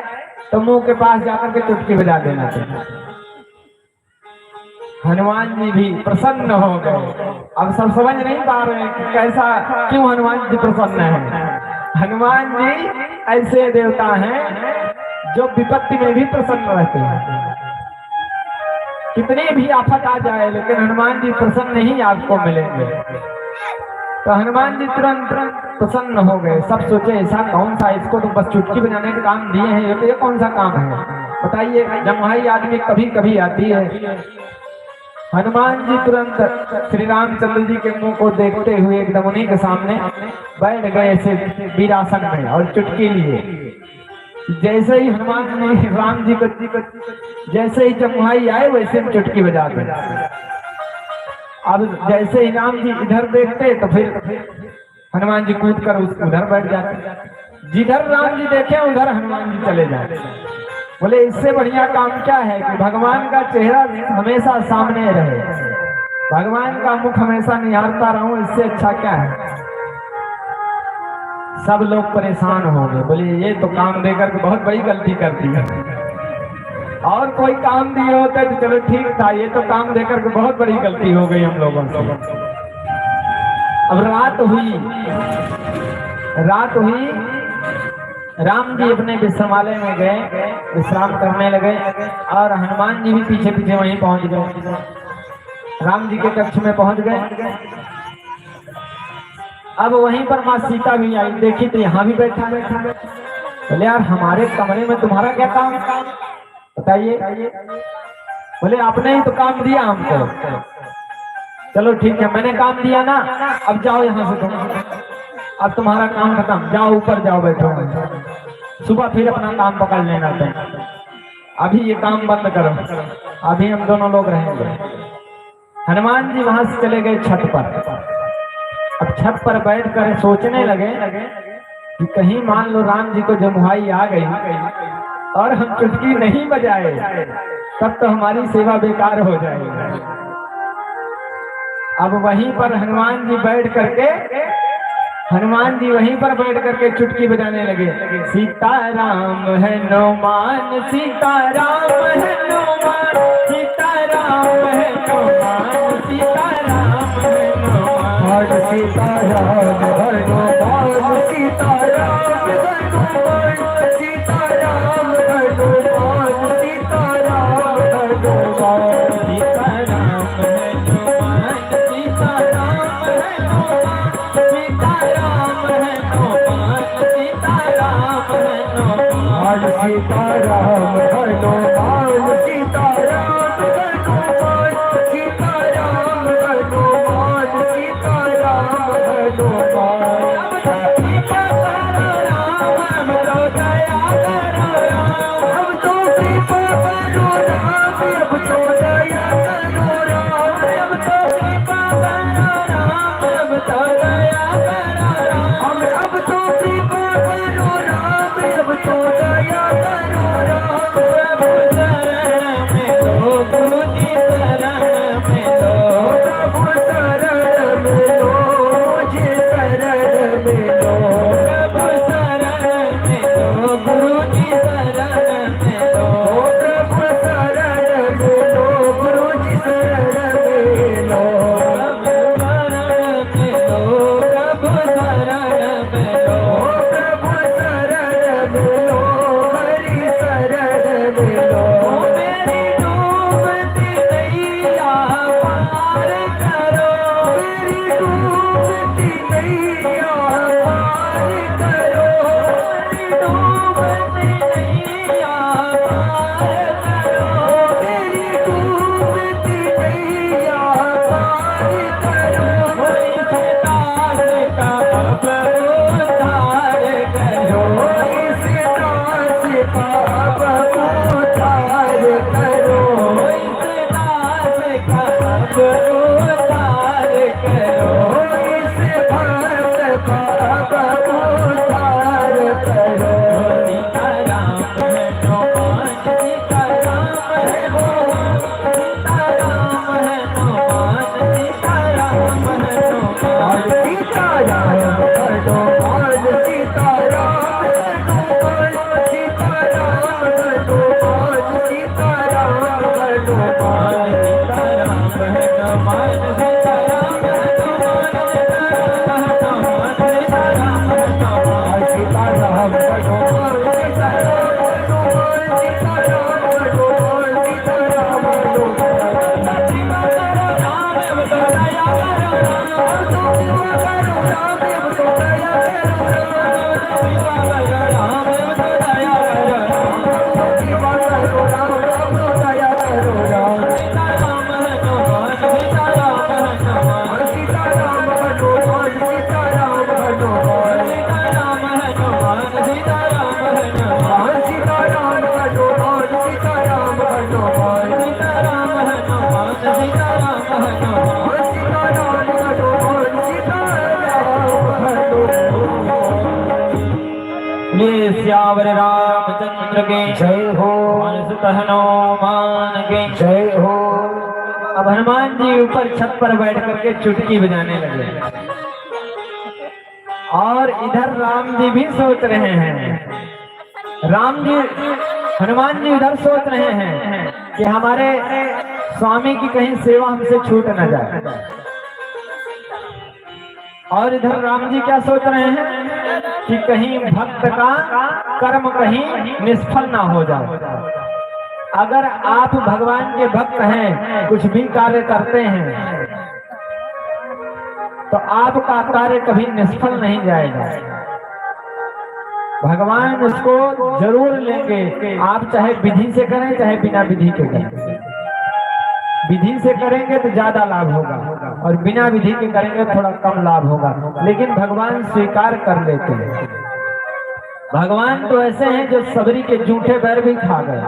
तो मुंह के पास जाकर के चुटकी बजा देना चाहिए। हनुमान जी भी प्रसन्न हो गए। अब सब समझ नहीं पा रहे हैं कि कैसा, क्यों हनुमान जी प्रसन्न है। हनुमान जी ऐसे देवता हैं जो विपत्ति में भी प्रसन्न रहते हैं, कितनी भी आफत आ जाए लेकिन हनुमान जी प्रसन्न ही आपको मिलेंगे। तो हनुमान जी तुरंत प्रसन्न हो गए। सब सोचे ऐसा कौन सा, इसको तो बस चुटकी बजाने का काम दिए हैं, ये कौन सा काम है बताइए। जमुहाई आदमी कभी कभी आती है। हनुमान जी तुरंत श्री रामचंद्र जी के मुंह को देखते हुए एकदम उन्हीं के सामने बैठ गए ऐसे वीरासन में और चुटकी लिए। जैसे ही हनुमान जी राम जी को जैसे ही जमुहाई आए वैसे चुटकी बजा दी। अब जैसे ही राम जी इधर देखते तो फिर हनुमान जी कूद कर उधर बैठ जाते, जिधर राम जी देखे उधर हनुमान जी चले जाते। बोले इससे बढ़िया काम क्या है कि भगवान का चेहरा हमेशा सामने रहे, भगवान का मुख हमेशा निहारता रहूं, इससे अच्छा क्या है। सब लोग परेशान हो गए, बोले ये तो काम देकर के बहुत बड़ी गलती कर दी है, और कोई काम दिए होते तो चलो ठीक था, ये तो काम देकर के बहुत बड़ी गलती हो गई हम लोगों से। अब रात हुई, राम जी अपने विश्रामालय में गए, विश्राम करने लगे और हनुमान जी भी पीछे पीछे वहीं पहुंच गए। राम जी के कक्ष में पहुंच गए। अब वहीं पर माँ सीता भी आई, देखी तो यहाँ भी बैठा। बोले यार हमारे कमरे में तुम्हारा क्या काम बताइए। बोले आपने ही तो काम दिया हमको। चलो ठीक है, मैंने काम दिया ना, अब जाओ यहाँ से तुम, अब तुम्हारा काम खत्म, जाओ ऊपर जाओ बैठो, सुबह फिर अपना काम पकड़ लेना तुम, अभी ये काम बंद करो, अभी हम दोनों लोग रहेंगे। हनुमान जी वहां से चले गए छत पर। अब छत पर बैठ कर सोचने लगे कि कहीं मान लो राम जी को जमुहाई आ गई और हम चुटकी नहीं बजाए तब तो हमारी सेवा बेकार हो जाएगी। अब वहीं पर हनुमान जी बैठ करके चुटकी बजाने लगे। सीताराम है हनुमान, सीताराम है हनुमान, सीताराम है हनुमान, सीताराम है
हनुमान
सीताराम हनुमान सीताराम हनुमान सीताराम हनुमान सीताराम हनुमान
सीताराम हनुमान सीताराम हनुमान सीताराम हनुमान सीताराम हम तो कृपा करो राम अब तो दया करो राम अब तो कृपा करो राम अब तो दया करो राम अब तो कृपा करो राम अब तो दया करो राम
प्रभु शरण में लो गुरु जी शरण में लो
प्रभु शरण में लो मुझे शरण में लो
प्रभु शरण में लो गुरु जी शरण में लो
प्रभु शरण में लो गुरु जी शरण में लो
प्रभु शरण में लो प्रभु शरण में लो
प्रभु शरण में लो हरि शरण में लो
मेरी डूबती नैया पार करो
मेरी डूबती नैया पार करो
मेरी डूबती नैया पार करो
मेरी डूबती नैया पार करो
इस दास का अब उद्धार करो
इस दास का अब उद्धार करो
इस दास का अब उद्धार करो
इस भक्त का अब उद्धार करो
सीताराम हनुमान सीताराम हनुमान सीताराम हनुमान सीताराम हनुमान
सीताराम हनुमान सीताराम हनुमान सीताराम हनुमान सीताराम हनुमान सीताराम हनुमान सीताराम हनुमान सीताराम हनुमान सीताराम हनुमान
ये श्यावर रामचंद्र के
जय हो
सुत हनुमान के
जय हो
अब हनुमान जी ऊपर छत पर बैठ करके चुटकी बजाने लगे और इधर राम जी भी सोच रहे हैं। राम जी हनुमान जी इधर सोच रहे हैं कि हमारे स्वामी की कहीं सेवा हमसे छूट न जाए, और इधर राम जी क्या सोच रहे हैं कि कहीं भक्त का कर्म कहीं निष्फल ना हो जाए। अगर आप भगवान के भक्त हैं, कुछ भी कार्य करते हैं, तो आपका कार्य कभी निष्फल नहीं जाएगा। भगवान उसको जरूर लेंगे। आप चाहे विधि से करें चाहे बिना विधि के करें। विधि से करेंगे तो ज्यादा लाभ होगा और बिना विधि के करेंगे थोड़ा कम लाभ होगा, लेकिन भगवान स्वीकार कर लेते हैं। भगवान तो ऐसे हैं जो सबरी के जूठे बैर भी खा गए।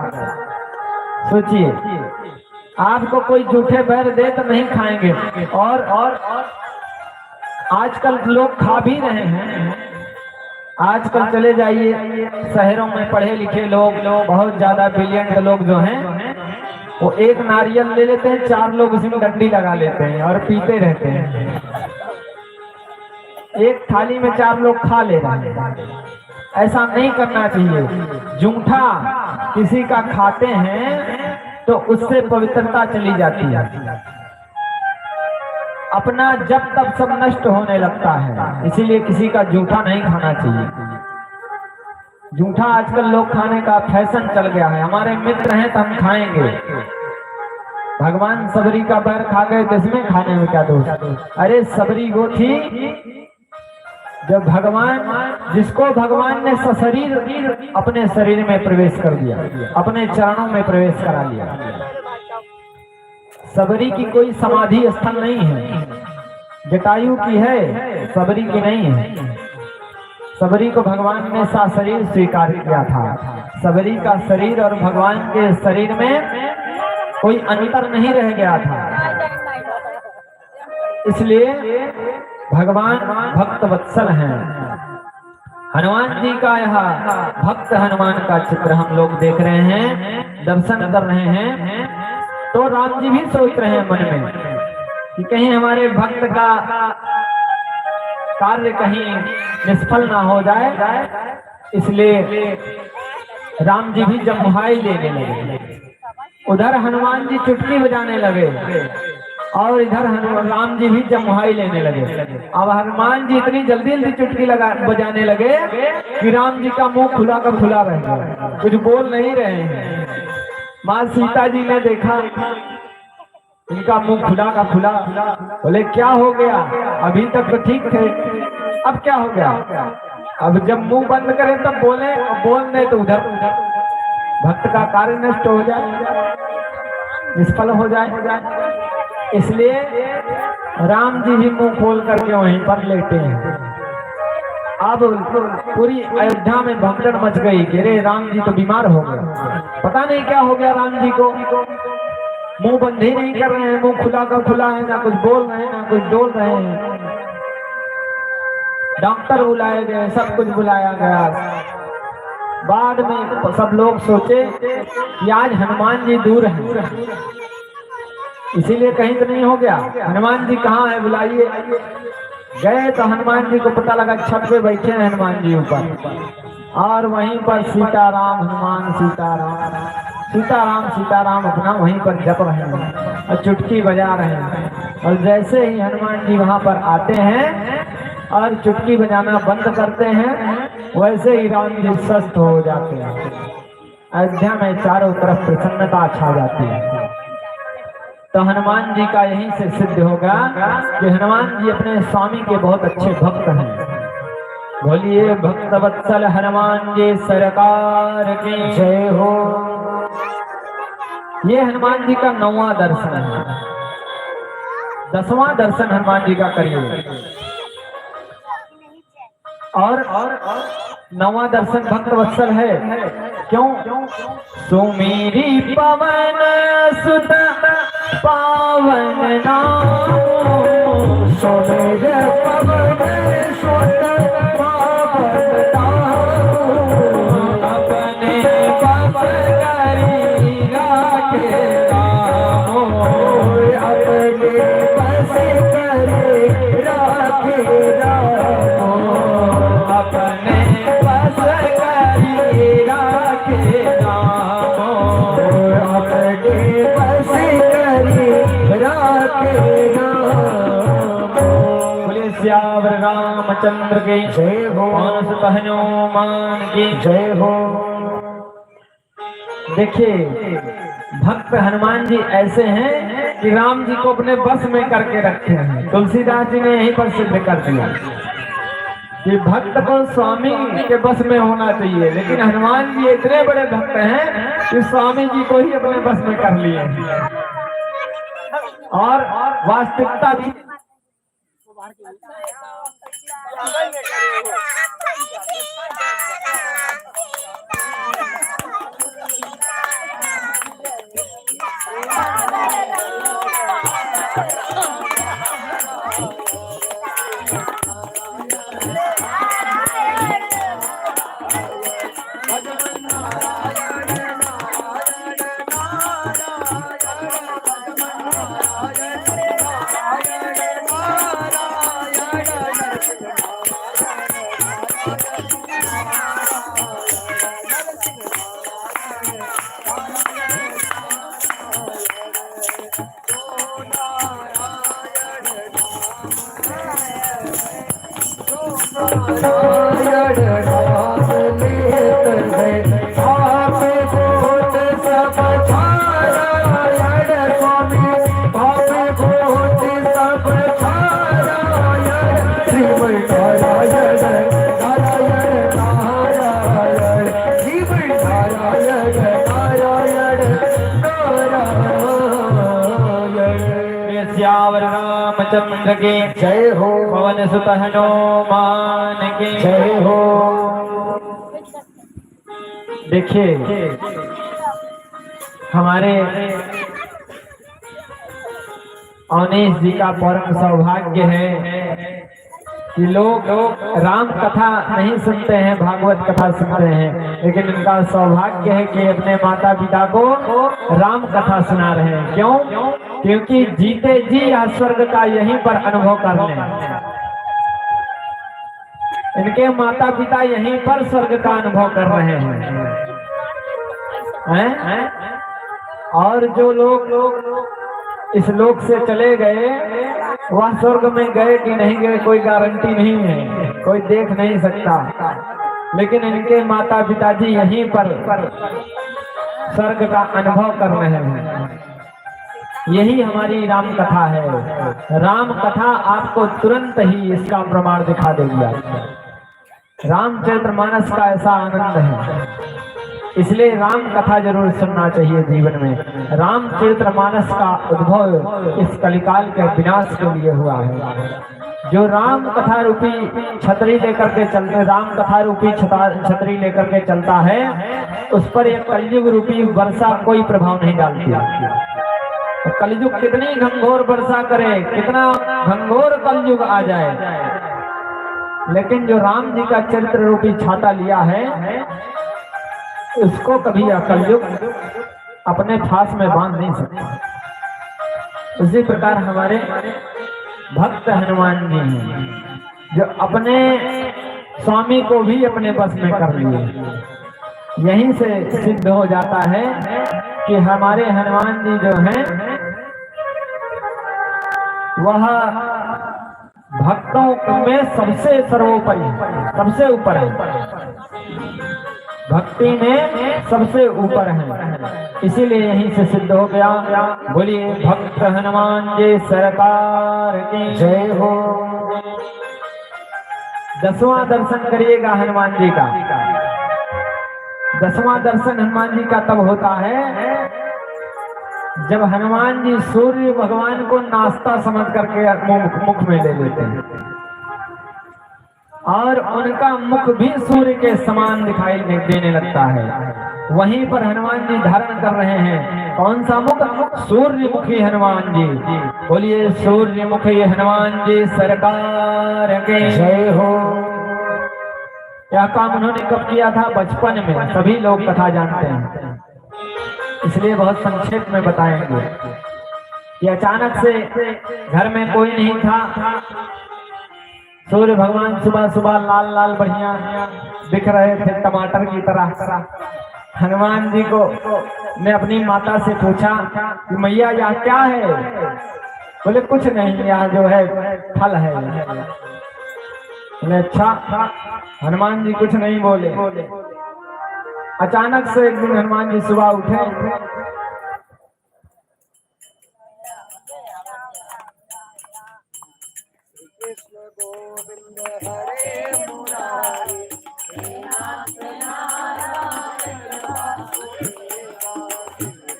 सोचिए, आपको कोई जूठे बैर दे तो नहीं खाएंगे, और आजकल लोग खा भी रहे हैं। आजकल चले जाइए शहरों में, पढ़े लिखे लोग बहुत ज्यादा ब्रिलियंट लोग जो हैं, वो एक नारियल ले लेते हैं, 4 लोग उसमें डंडी लगा लेते हैं और पीते रहते हैं। एक थाली में 4 लोग खा ले रहे हैं। ऐसा नहीं करना चाहिए। जूठा किसी का खाते हैं तो उससे पवित्रता चली जाती है, अपना जब तब सब नष्ट होने लगता है। इसीलिए किसी का जूठा नहीं खाना चाहिए। जूठा आजकल लोग खाने का फैशन चल गया है। हमारे मित्र हैं तो हम खाएंगे, भगवान सबरी का पैर खा गए तो इसमें खाने में क्या दोष? अरे सबरी वो थी जब भगवान, जिसको भगवान ने सशरीर अपने शरीर में प्रवेश कर दिया, अपने चरणों में प्रवेश करा लिया। सबरी की कोई समाधि स्थल नहीं है, जटायु की है, सबरी की नहीं है। सबरी को भगवान ने सशरीर स्वीकार किया था। सबरी का शरीर और भगवान के शरीर में कोई अंतर नहीं रह गया था। इसलिए भगवान भक्त वत्सल हैं। हनुमान जी का यह भक्त हनुमान का चित्र हम लोग देख रहे हैं, दर्शन कर रहे हैं। तो राम जी भी सोच रहे हैं मन में कि कहीं हमारे भक्त का कार्य कहीं निष्फल ना हो जाए, इसलिए राम जी भी जमुहाई लेने लगे। उधर हनुमान जी चुटकी बजाने लगे और इधर राम जी भी जमुहाई लेने लगे। अब हनुमान जी इतनी जल्दी जल्दी चुटकी बजाने लगे कि राम जी का मुंह खुला का खुला रह गया, कुछ बोल नहीं रहे हैं। माँ सीता जी ने देखा इनका मुंह खुला का खुला, बोले क्या हो गया? अभी तक तो ठीक थे, अब क्या हो गया? अब जब मुंह बंद करें तब बोले, बोलने तो उधर भक्त का कार्य नष्ट हो जाए, निष्फल हो जाए। इसलिए राम जी भी मुंह खोल करके वहीं पर लेटे हैं। अब पूरी अयोध्या में भगदड़ मच गई कि रे राम जी तो बीमार हो गए, पता नहीं क्या हो गया राम जी को, मुंह बंद ही नहीं कर रहे हैं, मुंह खुला का खुला है, ना कुछ बोल रहे हैं ना कुछ डोल रहे हैं। डॉक्टर बुलाए गए, सब कुछ बुलाया गया। बाद में सब लोग सोचे कि आज हनुमान जी दूर हैं, इसीलिए कहीं तो नहीं हो गया, हनुमान जी कहाँ है, बुलाइए। गए तो हनुमान जी को पता लगा छत पे बैठे हैं हनुमान जी ऊपर, और वहीं पर सीताराम हनुमान सीताराम सीताराम सीताराम अपना वहीं पर जप रहे हैं और चुटकी बजा रहे हैं। और जैसे ही हनुमान जी वहां पर आते हैं और चुटकी बजाना बंद करते हैं, वैसे ही राम जी स्वस्थ हो जाते हैं। अयोध्या में चारों तरफ प्रसन्नता छा जाती है। तो हनुमान जी का यहीं से सिद्ध होगा कि हनुमान जी अपने स्वामी के बहुत अच्छे भक्त हैं। बोलिए भक्त वत्सल हनुमान जी सरकार की जय हो। ये हनुमान जी का 9वां दर्शन है। 10वां दर्शन हनुमान जी का करिए और 9वां दर्शन भक्त वत्सल है। क्यों? सुमेरी पवन सुत पावन नाम, सुमेर पवन सुत पावन नाम, अपने पवन करी राखे राम, अपने बस करी राखे राम, अपने बस करी राखे राम, अपने बस बोले श्यावर रामचंद्र की जय हो, सुत हनुमान की जय हो। देखिए भक्त हनुमान जी ऐसे हैं कि राम जी को अपने बस में करके रखे हैं। तुलसीदास जी ने यहीं पर सिद्ध कर दिया कि भक्त को स्वामी के बस में होना चाहिए, लेकिन हनुमान जी इतने बड़े भक्त हैं कि स्वामी जी को ही अपने बस में कर लिए और वास्तविकता भी श्यावर रामचंद्र के
जय हो।
पवन सुत हनुमान के
जय हो।
देखिए हमारे अवनीश जी का परम सौभाग्य है कि लोग राम कथा नहीं सुनते हैं, भागवत कथा सुनते हैं, लेकिन इनका सौभाग्य है कि अपने माता पिता को राम कथा सुना रहे हैं। क्यों? क्योंकि जीते जी या स्वर्ग का यहीं पर अनुभव कर लें। इनके माता पिता यहीं पर स्वर्ग का अनुभव कर रहे हैं? और जो लोग इस लोक से चले गए वह स्वर्ग में गए कि नहीं गए कोई गारंटी नहीं है, कोई देख नहीं सकता, लेकिन इनके माता पिताजी यहीं पर स्वर्ग का अनुभव कर रहे हैं। यही हमारी राम कथा है। राम कथा आपको तुरंत ही इसका प्रमाण दिखा देगी। रामचरितमानस का ऐसा आनंद है, इसलिए राम कथा जरूर सुनना चाहिए जीवन में। रामचरितमानस का उद्भव इस कलिकाल के विनाश के लिए हुआ है। जो राम कथा रूपी छतरी लेकर के चलते, राम कथा रूपी छतरी लेकर के चलता है, उस पर एक कलयुग रूपी वर्षा कोई प्रभाव नहीं डालती। कलयुग कितनी घंघोर वर्षा करे, कितना घंघोर कलयुग आ जाए, लेकिन जो राम जी का चरित्र रूपी छाता लिया है उसको कभी कलयुग अपने फांस में बांध नहीं सकता। उसी प्रकार हमारे भक्त हनुमान जी हैं जो अपने स्वामी को भी अपने बस में कर लिए। यहीं से सिद्ध हो जाता है कि हमारे हनुमान जी जो हैं वह भक्तों में सबसे सर्वोपरि, सबसे ऊपर है, भक्ति में सबसे ऊपर है। इसीलिए यहीं से सिद्ध हो गया। बोलिए भक्त हनुमान जी सरकार की
जय हो।
10वां दर्शन करिएगा हनुमान जी का। 10वां दर्शन हनुमान जी का तब होता है जब हनुमान जी सूर्य भगवान को नाश्ता समझ करके मुख में ले लेते हैं और उनका मुख भी सूर्य के समान दिखाई देने लगता है। वहीं पर हनुमान जी धारण कर रहे हैं कौन सा मुख? सूर्यमुखी हनुमान जी। बोलिए सूर्यमुखी हनुमान जी सरकार के
जय हो।
यह काम उन्होंने कब किया था? बचपन में। सभी लोग कथा जानते हैं, इसलिए बहुत संक्षेप में बताएंगे कि अचानक से घर में कोई नहीं था। सूर्य भगवान सुबह सुबह लाल लाल बढ़िया दिख रहे थे, टमाटर की तरह। हनुमान जी को ने अपनी माता से पूछा कि मैया यहाँ क्या है? बोले कुछ नहीं, यहाँ जो है फल है। बोले अच्छा। हनुमान जी कुछ नहीं बोले। अचानक से एक दिन हनुमान जी सुबह उठे,
कृष्ण गोविंद हरे मुरारी, हे नाथ नारायण वासुदेवा। कृष्ण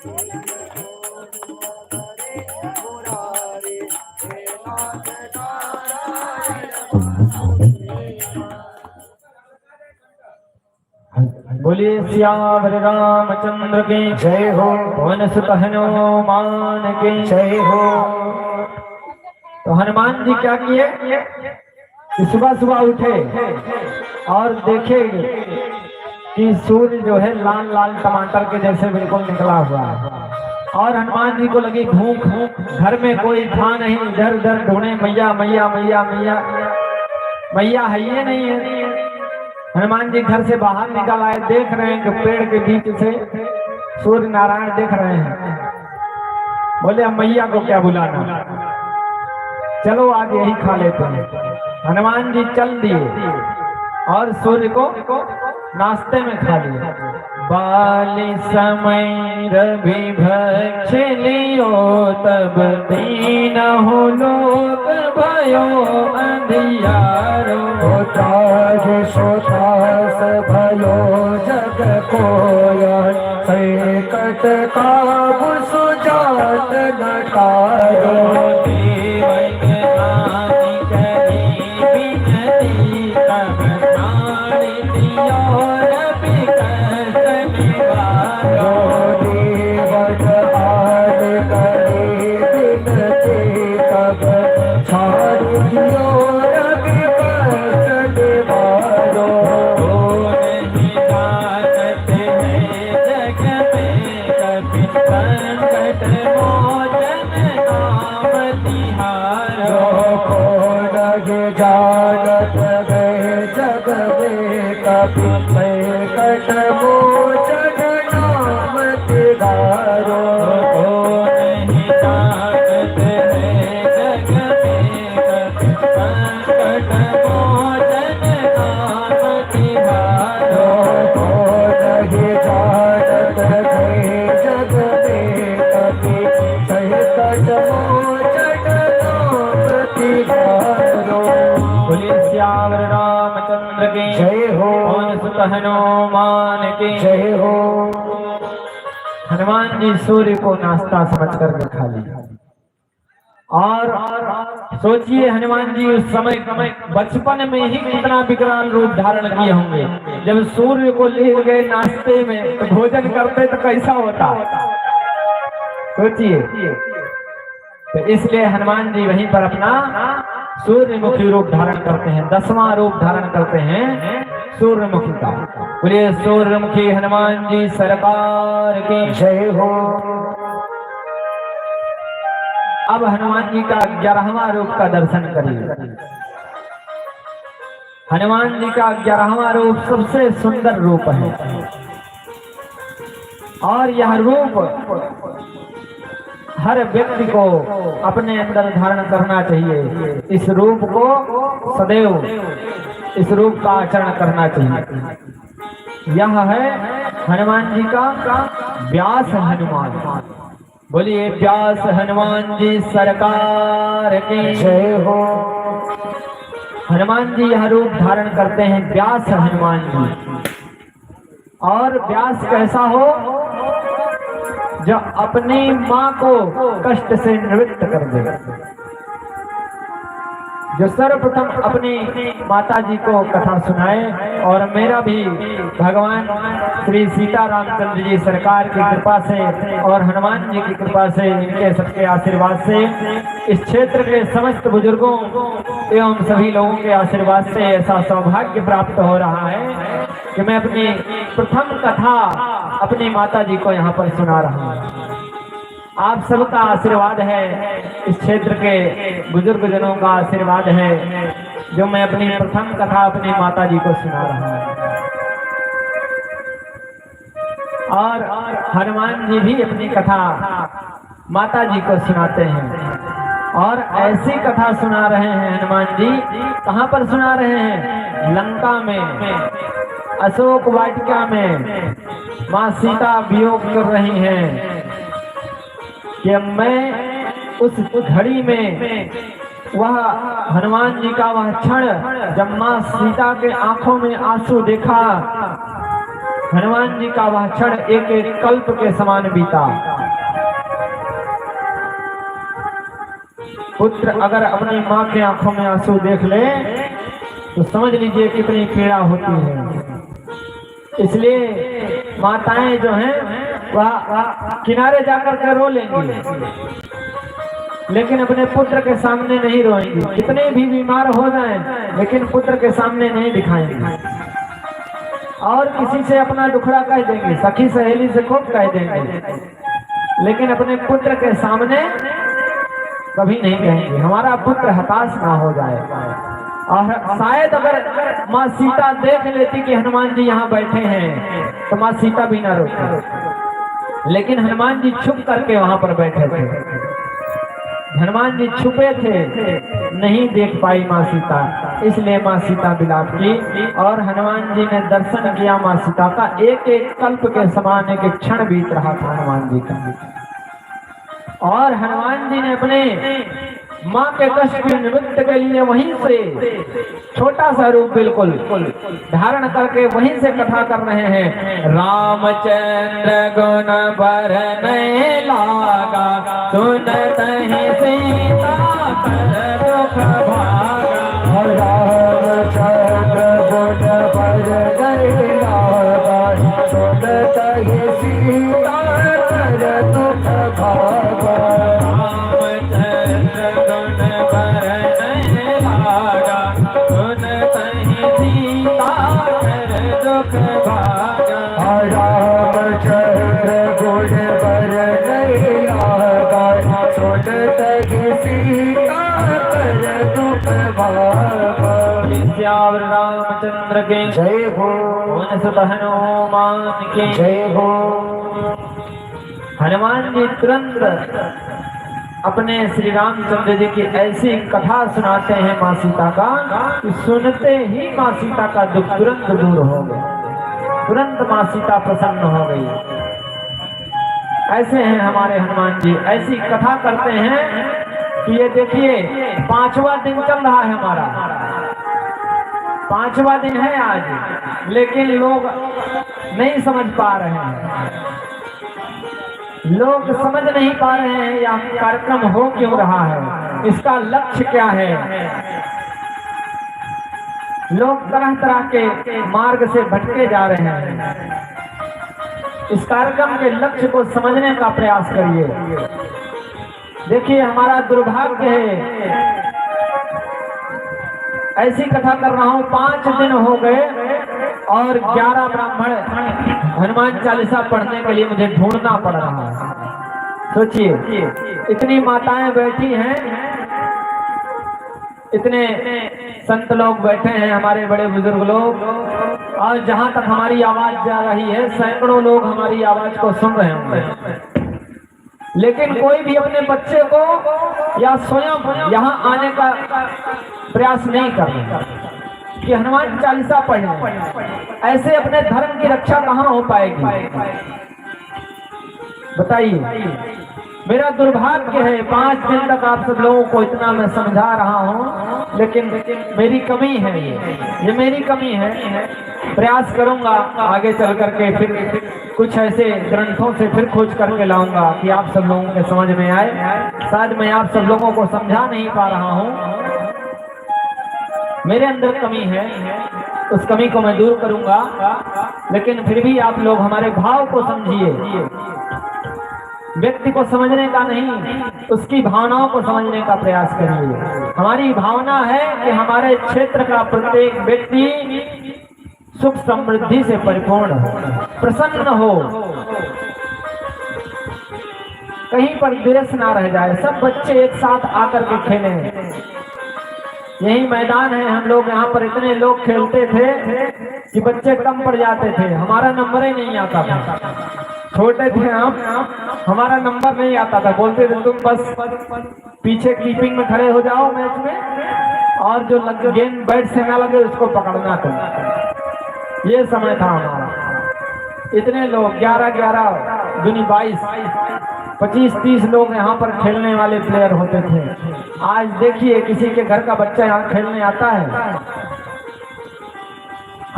गोविंद हरे मुरारी, हे नाथ नारायण वासुदेवा।
बोलिए सियावर रामचंद्र के
जय हो।
पवन सुत हनुमान के
जय हो।
तो हनुमान जी क्या किए कि सुबह सुबह उठे और देखे कि सूर्य जो है लाल लाल टमाटर के जैसे बिल्कुल निकला हुआ है। और हनुमान जी को लगी भूख। घर में कोई था नहीं, इधर उधर ढूंढे, मैया मैया मैया मैया मैया है ये नहीं है। हनुमान जी घर से बाहर निकल आए, देख रहे हैं कि पेड़ के बीच से सूर्य नारायण देख रहे हैं। बोले अब मैया को क्या बुलाना, चलो आज यही खा लेते हैं। हनुमान जी चल दिए और सूर्य को नाश्ते में खा लिया। बाली समय रवि भक्ष लियो, तब दीन हो लोक भयो अंधियारो।
ताज सोतास भयो जग कोय, संकट काबु सुजात न तारो। जानत गए जग में कभी संकट मोचन नाम तिहारो
नहीं जानते जग में संकट मोचन नाम तिहारो
नहीं जानत गए जग में कभी संकट मोचन नाम तिहारो।
बोलिए श्यावर रामचंद्र की
जय हो।
पवन सुत हनुमान की
जय हो।
हनुमान जी सूर्य को नाश्ता समझ कर के खा लिया। और सोचिए हनुमान जी उस समय बचपन में ही कितना विकराल रूप धारण किए होंगे। जब सूर्य को ले गए नाश्ते में तो भोजन करते तो कैसा होता, सोचिए। तो इसलिए हनुमान जी वहीं पर अपना सूर्यमुखी रूप धारण करते हैं, 10वां रूप धारण करते हैं सूर्यमुखी का। बोलिए सूर्यमुखी हनुमान जी सरकार की
जय हो।
अब हनुमान जी का 11वां रूप का दर्शन करिए। हनुमान जी का 11वां रूप सबसे सुंदर रूप है और यह रूप हर व्यक्ति को अपने अंदर धारण करना चाहिए। इस रूप को सदैव इस रूप का आचरण करना चाहिए। यह है हनुमान जी का व्यास हनुमान। बोलिए व्यास हनुमान जी सरकार की
जय हो।
हनुमान जी यह रूप धारण करते हैं व्यास हनुमान जी। और व्यास कैसा हो, जो अपनी माँ को कष्ट से निवृत्त कर दे, जो सर्वप्रथम अपनी माता जी को कथा सुनाए। और मेरा भी भगवान श्री सीता रामचंद्र जी सरकार की कृपा से और हनुमान जी की कृपा से, इनके सबके आशीर्वाद से, इस क्षेत्र के समस्त बुजुर्गों एवं सभी लोगों के आशीर्वाद से ऐसा सौभाग्य प्राप्त हो रहा है कि मैं अपनी प्रथम कथा अपनी माता जी को यहाँ पर सुना रहा हूँ। आप सबका आशीर्वाद है, इस क्षेत्र के बुजुर्ग जनों का आशीर्वाद है, जो मैं अपनी प्रथम कथा अपनी माता जी को सुना रहा हूँ। और हनुमान जी भी अपनी कथा माता जी को सुनाते हैं। और ऐसी कथा सुना रहे हैं हनुमान जी। कहाँ पर सुना रहे हैं? लंका में, अशोक वाटिका में माँ सीता वियोग कर रही हैं कि मैं उस घड़ी में, वह हनुमान जी का वह क्षण जब माँ सीता के आंखों में आंसू देखा, हनुमान जी का वह क्षण एक एक कल्प के समान बीता। पुत्र अगर अपनी माँ के आंखों में आंसू देख ले तो समझ लीजिए कितनी पीड़ा होती है। इसलिए माताएं जो हैं वह किनारे जाकर के रो लेंगी, लेकिन अपने पुत्र के सामने नहीं रोएंगी। कितने भी बीमार हो जाएं, लेकिन पुत्र के सामने नहीं दिखाएंगी। और किसी से अपना दुखड़ा कह देंगे, सखी सहेली से खूब कह देंगे, लेकिन अपने पुत्र के सामने कभी नहीं कहेंगे, हमारा पुत्र हताश ना हो जाए। और शायद अगर माँ सीता देख लेती कि हनुमान जी यहाँ बैठे हैं तो माँ सीता भी ना रोती, लेकिन हनुमान जी छुप करके वहां पर बैठे थे। हनुमान जी छुपे थे, नहीं देख पाई माँ सीता, इसलिए माँ सीता विलाप की। और हनुमान जी ने दर्शन किया माँ सीता का, एक एक कल्प के समान एक एक क्षण बीत रहा था हनुमान जी का। और हनुमान जी ने अपने माँ के कष्ट की निवृत्ति के लिए वहीं से छोटा सा रूप बिल्कुल धारण करके वहीं से कथा कर रहे हैं। रामचंद्र गुण बरने लागा, सुनत ही सीता कर दुख भागा।
रामचंद्र गुण बरने लागा, सुनत ही सीता कर दुख भागा। रामचंद्र गुण बरने लागा, तक सीता कर दुख भाग।
श्याम रामचंद्र के
जय हो,
पवन सुत हनुमान के
जय हो।
हनुमान जी तुरंत अपने श्री रामचंद्र जी की ऐसी कथा सुनाते हैं माँ सीता का कि सुनते ही माँ सीता का दुख तुरंत दूर हो गया, तुरंत माँ सीता प्रसन्न हो गई। ऐसे हैं हमारे हनुमान जी, ऐसी कथा करते हैं कि ये देखिए 5वां दिन चल रहा है हमारा, 5वां दिन है आज, लेकिन लोग नहीं समझ पा रहे हैं, लोग समझ नहीं पा रहे हैं यह कार्यक्रम हो क्यों रहा है, इसका लक्ष्य क्या है। लोग तरह तरह के मार्ग से भटके जा रहे हैं। इस कार्यक्रम के लक्ष्य को समझने का प्रयास करिए। देखिए हमारा दुर्भाग्य है, ऐसी कथा कर रहा हूं, 5 दिन हो गए और 11 ब्राह्मण हनुमान चालीसा पढ़ने के लिए मुझे ढूंढना पड़ रहा है। सोचिए इतनी माताएं बैठी हैं, इतने संत लोग बैठे हैं, हमारे बड़े बुजुर्ग लोग, और जहां तक हमारी आवाज जा रही है सैकड़ों लोग हमारी आवाज को सुन रहे होंगे, लेकिन कोई भी अपने बच्चे को या स्वयं यहाँ आने का प्रयास नहीं कर रहे कि हनुमान चालीसा पढ़ें। ऐसे अपने धर्म की रक्षा कहाँ हो पाएगी, बताइए। मेरा दुर्भाग्य है 5 दिन तक आप सब लोगों को इतना मैं समझा रहा हूँ, लेकिन मेरी कमी है, ये मेरी कमी है। प्रयास करूंगा आगे चल करके, फिर कुछ ऐसे ग्रंथों से फिर खोज करके लाऊंगा कि आप सब लोगों के समझ में आए। शायद मैं आप सब लोगों को समझा नहीं पा रहा हूँ, मेरे अंदर कमी है, उस कमी को मैं दूर करूंगा, लेकिन फिर भी आप लोग हमारे भाव को समझिए। व्यक्ति को समझने का नहीं, उसकी भावनाओं को समझने का प्रयास करिए। हमारी भावना है कि हमारे क्षेत्र का प्रत्येक व्यक्ति सुख समृद्धि से परिपूर्ण हो, प्रसन्न हो, कहीं पर द्वेष ना रह जाए, सब बच्चे एक साथ आकर के खेलें। यही मैदान है, हम लोग यहाँ पर इतने लोग खेलते थे कि बच्चे कम पड़ जाते थे, हमारा नंबर ही नहीं आता था। छोटे थे हम, हमारा नंबर नहीं आता था, बोलते थे तुम बस पीछे कीपिंग में खड़े हो जाओ मैच में, और जो गेंद बैट से ना लगे उसको पकड़ना तुम। ये समय था हमारा। इतने लोग 11-11 दूनी 22, 25-30 लोग यहाँ पर खेलने वाले प्लेयर होते थे। आज देखिए किसी के घर का बच्चा यहाँ खेलने आता है,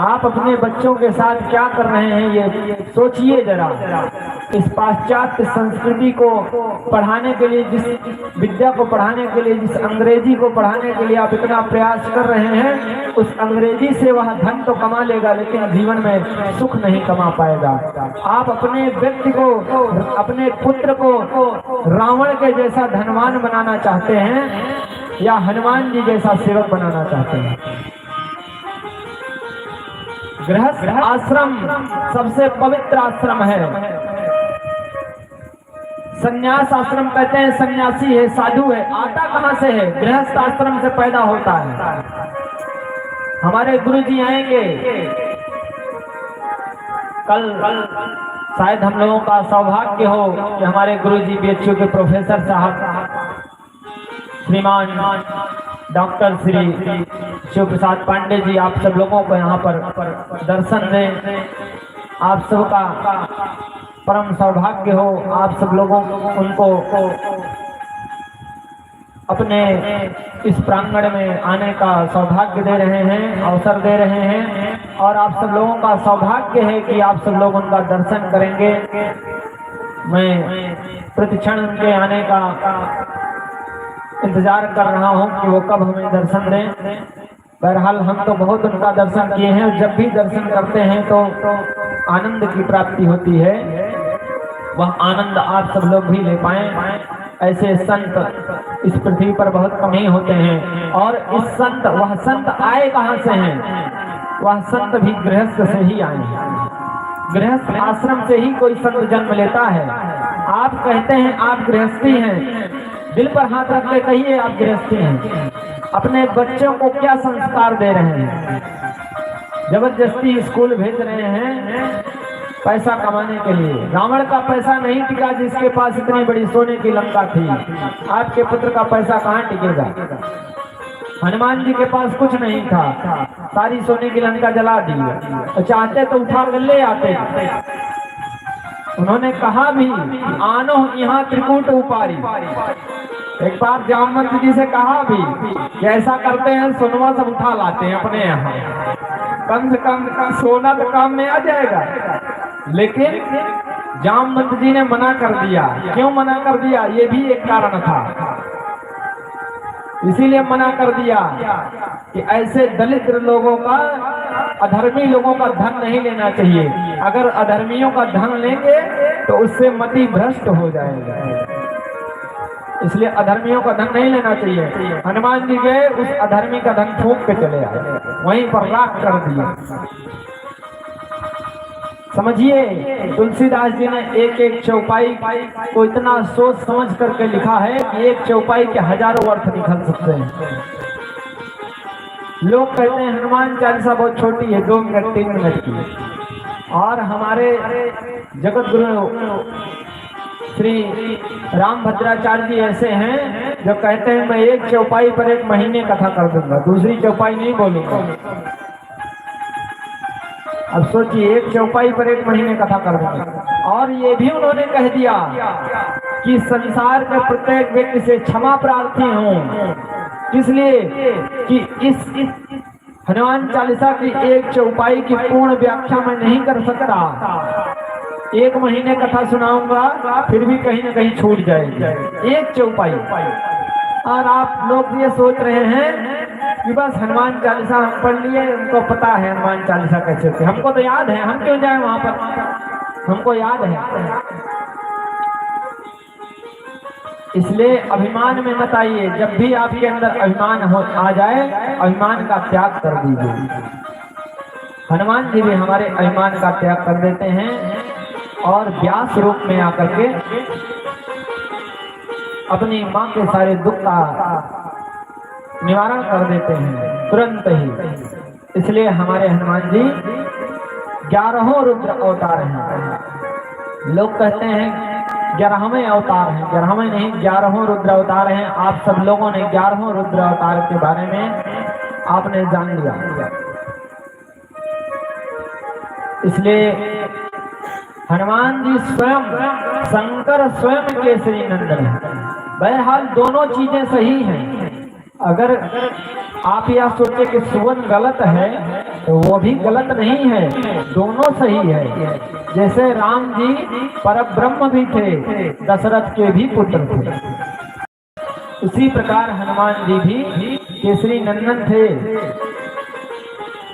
आप अपने बच्चों के साथ क्या कर रहे हैं ये सोचिए जरा। इस पाश्चात्य संस्कृति को पढ़ाने के लिए, जिस विद्या को पढ़ाने के लिए, जिस अंग्रेजी को पढ़ाने के लिए आप इतना प्रयास कर रहे हैं, उस अंग्रेजी से वह धन तो कमा लेगा लेकिन जीवन में सुख नहीं कमा पाएगा। आप अपने व्यक्ति को, अपने पुत्र को रावण के जैसा धनवान बनाना चाहते हैं या हनुमान जी जैसा सेवक बनाना चाहते हैं। गृहस्थ आश्रम सबसे पवित्र आश्रम है। संन्यास आश्रम कहते हैं सन्यासी है, साधु है, आता कहां से है? गृहस्थ आश्रम से पैदा होता है। हमारे गुरुजी आएंगे कल, शायद हम लोगों का सौभाग्य हो कि हमारे गुरुजी बीएचयू के प्रोफेसर साहब श्रीमान डॉक्टर श्री शिव प्रसाद पांडे जी आप सब लोगों को यहाँ पर दर्शन दें। आप सबका परम सौभाग्य हो, आप सब लोगों उनको अपने इस प्रांगण में आने का सौभाग्य दे रहे हैं, अवसर दे रहे हैं, और आप सब लोगों का सौभाग्य है कि आप सब लोग उनका दर्शन करेंगे। मैं प्रतिक्षण उनके आने का इंतजार कर रहा हूं कि वो कब हमें दर्शन दें। बहरहाल हम तो बहुत उनका दर्शन किए हैं, जब भी दर्शन करते हैं तो आनंद की प्राप्ति होती है। वह आनंद आप सब लोग भी ले पाएं। ऐसे संत इस पृथ्वी पर बहुत कम ही होते हैं, और वह संत आए कहां से हैं? वह संत भी गृहस्थ से ही आए हैं। गृहस्थ आश्रम से ही कोई संत जन्म लेता है। आप कहते हैं आप गृहस्थी हैं, दिल पर हाथ रख के कहिए, आप गृहस्थी हैं, अपने बच्चों को क्या संस्कार दे रहे हैं? जबरदस्ती स्कूल भेज रहे हैं पैसा कमाने के लिए। रावण का पैसा नहीं टिका जिसके पास इतनी बड़ी सोने की लंका थी। आपके पुत्र का पैसा कहाँ टिकेगा? हनुमान जी के पास कुछ नहीं था, सारी सोने की लंका जला दी। तो चाहते तो उठा कर ले आते। उन्होंने कहा भी, आनो यहाँ त्रिकूट उपारी। एक बार जामवंत जी से कहा भी कि ऐसा करते हैं, सोनवा सब उठा लाते हैं अपने यहाँ, कम से कम सोना तो काम में आ जाएगा। लेकिन जामवंत जी ने मना कर दिया। क्यों मना कर दिया? ये भी एक कारण था। इसीलिए मना कर दिया कि ऐसे दलित लोगों का, अधर्मी लोगों का धन नहीं लेना चाहिए। अगर अधर्मियों का धन लेंगे तो उससे मति भ्रष्ट हो जाएगा, इसलिए अधर्मियों का धन नहीं लेना चाहिए। हनुमान जी गए, उस अधर्मी का धन फूंक के चले आए, वहीं पर राख कर दिया। समझिए, तुलसीदास जी ने एक एक चौपाई को इतना सोच समझ करके लिखा है कि एक चौपाई के हजारों अर्थ निकल सकते हैं। लोग कहते हैं हनुमान चालीसा बहुत छोटी है, 2 मिनट 3 मिनट की। और हमारे जगत गुरु श्री रामभद्राचार्य जी ऐसे हैं जो कहते हैं मैं एक चौपाई पर 1 महीने कथा कर दूंगा, दूसरी चौपाई नहीं बोलूंगा। अब सोचिए, एक चौपाई पर 1 महीने कथा कर दूंगा। और ये भी उन्होंने कह दिया कि संसार के प्रत्येक व्यक्ति से क्षमा प्रार्थी हूँ, इसलिए कि इस हनुमान चालीसा की एक चौपाई की पूर्ण व्याख्या मैं नहीं कर सकता। 1 महीने कथा सुनाऊंगा, फिर भी कहीं ना कहीं छूट जाएगी एक चौपाई। और आप लोग ये सोच रहे हैं कि बस हनुमान चालीसा हम पढ़ लिए, उनको पता है हनुमान चालीसा कैसे होती है, हमको तो याद है, हम क्यों जाए वहां पर, हमको याद है। इसलिए अभिमान में मत आइए। जब भी आपके अंदर अभिमान आ जाए, अभिमान का त्याग कर दीजिए। हनुमान जी भी हमारे अभिमान का त्याग कर देते हैं और व्यास रूप में आकर के अपनी माँ के सारे दुख का निवारण कर देते हैं तुरंत ही। इसलिए हमारे हनुमान जी 11 रुद्र अवतार हैं। लोग कहते हैं 11वें अवतार हैं, 11वें नहीं 11 रुद्र अवतार हैं। आप सब लोगों ने 11 रुद्र अवतार के बारे में आपने जान लिया। इसलिए हनुमान जी स्वयं शंकर स्वयं केसरी नंदन है। बहरहाल दोनों चीजें सही हैं। अगर आप यह सोचे कि सुवन गलत है तो वो भी गलत नहीं है, दोनों सही है। जैसे राम जी परब्रह्म भी थे, दशरथ के भी पुत्र थे, उसी प्रकार हनुमान जी भी केसरी नंदन थे,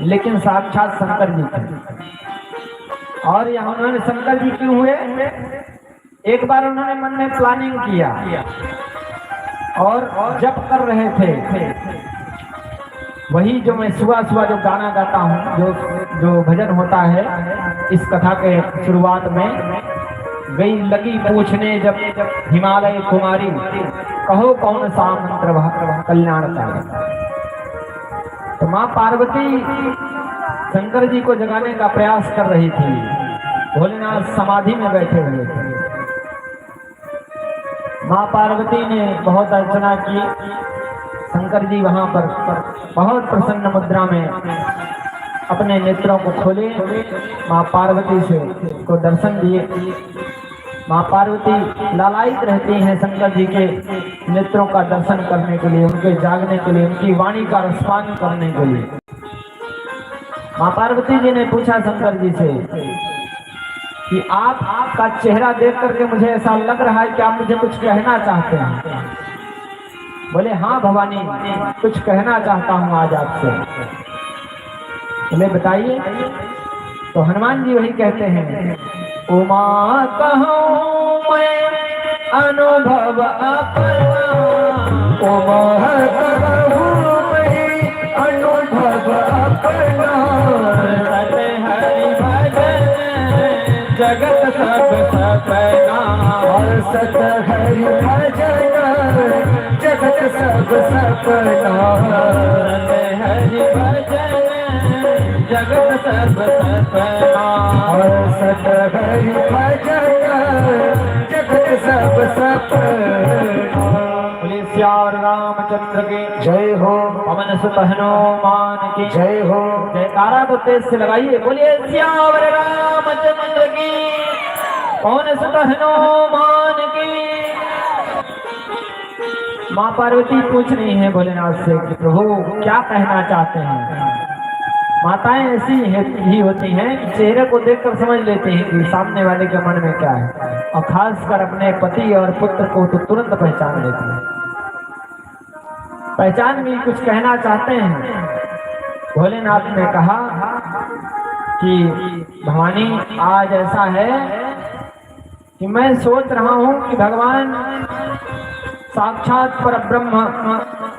लेकिन साक्षात शंकर जी थे। और यहाँ उन्होंने शंकर जी क्यों हुए? एक बार उन्होंने मन में प्लानिंग किया और जप कर रहे थे, वही जो मैं सुबह सुबह जो गाना गाता हूँ, जो भजन होता है इस कथा के शुरुआत में, गई लगी पूछने जब हिमालय कुमारी, कहो कौन सा मंत्र कल्याणकारी। तो माँ पार्वती शंकर जी को जगाने का प्रयास कर रही थी। भोलेनाथ समाधि में बैठे हुए थे। माँ पार्वती ने बहुत अर्चना की। शंकर जी वहां पर बहुत प्रसन्न मुद्रा में अपने नेत्रों को खोले, माँ पार्वती से को दर्शन दिए। माँ पार्वती लालायित रहती हैं शंकर जी के नेत्रों का दर्शन करने के लिए, उनके जागने के लिए, उनकी वाणी का रसपान करने के लिए। माँ पार्वती जी ने पूछा शंकर जी से कि आपका चेहरा देख करके मुझे ऐसा लग रहा है कि आप मुझे कुछ कहना चाहते हैं। बोले हाँ भवानी, कुछ कहना चाहता हूँ आज आपसे। बोले बताइए। तो हनुमान जी वही कहते हैं, उमा कहूँ मैं अनुभव अपना, उमा कहूँ मैं अनुभव अपना, जगत सब सपना, और सत हरि भजन
सब सपना
हरि भजन जगत सब सपना
सत हरि भजन जगत सब सपना।
बोले श्याम रामचंद्र की
जय हो,
पवन सुत हनुमान की
जय हो।
जयकारा तो तेज से लगाइए, बोलिए श्याम रामचंद्र की पवन सुत हनुमान की। माँ पार्वती पूछ रही है भोलेनाथ से कि प्रभु क्या कहना चाहते हैं। माताएं ऐसी ही होती हैं कि चेहरे को देखकर समझ लेती हैं कि सामने वाले के मन में क्या है, और खासकर अपने पति और पुत्र को तो तुरंत पहचान लेती हैं। पहचान भी कुछ कहना चाहते हैं। भोलेनाथ ने कहा कि भवानी आज ऐसा है कि मैं सोच रहा हूं कि भगवान साक्षात परब्रह्म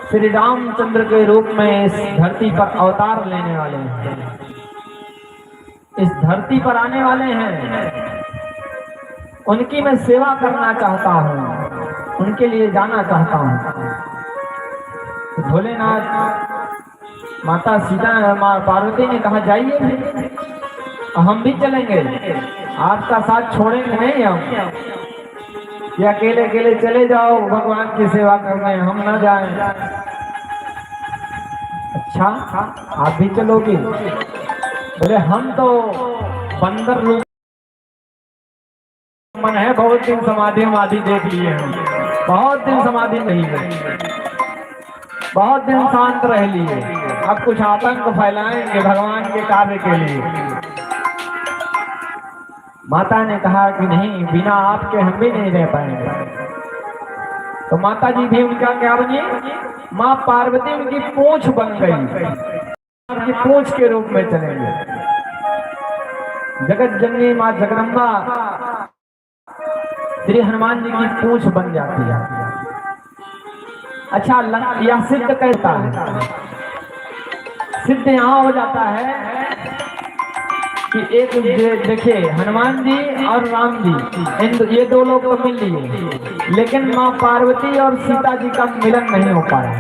श्री रामचंद्र के रूप में इस धरती पर अवतार लेने वाले हैं, इस धरती पर आने वाले हैं। उनकी मैं सेवा करना चाहता हूँ, उनके लिए जाना चाहता हूँ। तो भोलेनाथ माता सीता माँ पार्वती ने कहा जाइए, हम भी चलेंगे, आपका साथ छोड़ेंगे नहीं हम, या अकेले अकेले चले जाओ भगवान की सेवा करने, हम ना जाएं। अच्छा आप भी चलोगे? बोले हम तो बंदर रूप मन है, बहुत दिन समाधि वाधि देख लिए हम, बहुत दिन समाधि नहीं है, बहुत दिन शांत रह लिए, अब कुछ आतंक फैलाएंगे भगवान के कार्य के लिए। माता ने कहा कि नहीं, बिना आपके हम भी नहीं रह पाएंगे। तो माता जी भी उनका क्या बनी? माँ पार्वती उनकी पूंछ बन गई, उनकी पूंछ के रूप में चलेंगे। जगत जननी माँ जगदम्बा श्री हनुमान जी की पूंछ बन जाती है। अच्छा यह सिद्ध कहता है, सिद्ध यहाँ हो जाता है कि एक देखिए हनुमान जी और राम जी ये दो लोग तो मिल लिए, लेकिन माँ पार्वती और सीता जी का मिलन नहीं हो पाया।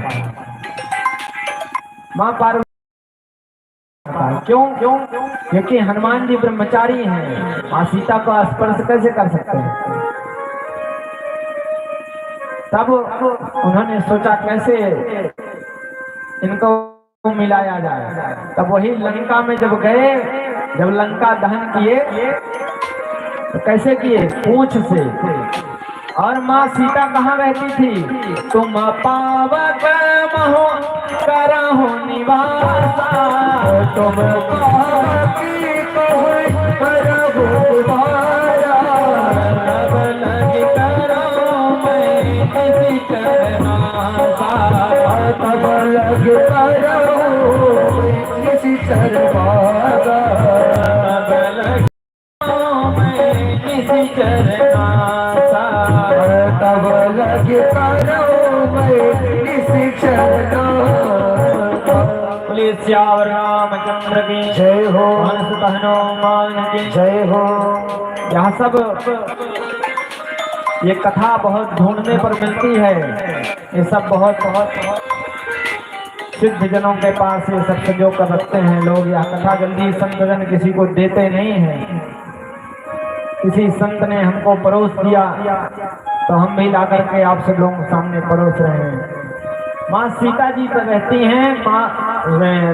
माँ पार्वती क्यों? क्योंकि हनुमान जी ब्रह्मचारी हैं, माँ सीता को स्पर्श कैसे कर सकते हैं। तब उन्होंने सोचा कैसे इनको मिलाया जाए। तब वही लंका में जब गए, जब लंका दहन किए तो कैसे किए? पूंछ से। और माँ सीता कहाँ रहती थी? तुम पावक महो करहु निवासा,
तुम पावकी करहु निवासा,
तब लगी करो मैं किसी चरनासा,
तब लग करो किसी चरनासा,
तब लगी मैं किसी चरनासा,
तब लग करो मैं किसी चरनासा।
बोलिए श्याम रामचंद्र की
जय हो,
सुत हनुमान की
जय हो।
यह सब ये कथा बहुत ढूंढने पर मिलती है, ये सब बहुत सिद्ध जनों के पास ये सब संजो कर रखते हैं लोग। यह कथा जल्दी संत जन किसी को देते नहीं है। किसी संत ने हमको परोस दिया तो हम भी ला करके आप सब लोगों के सामने परोस रहे हैं। माँ सीता जी पर रहती हैं, माँ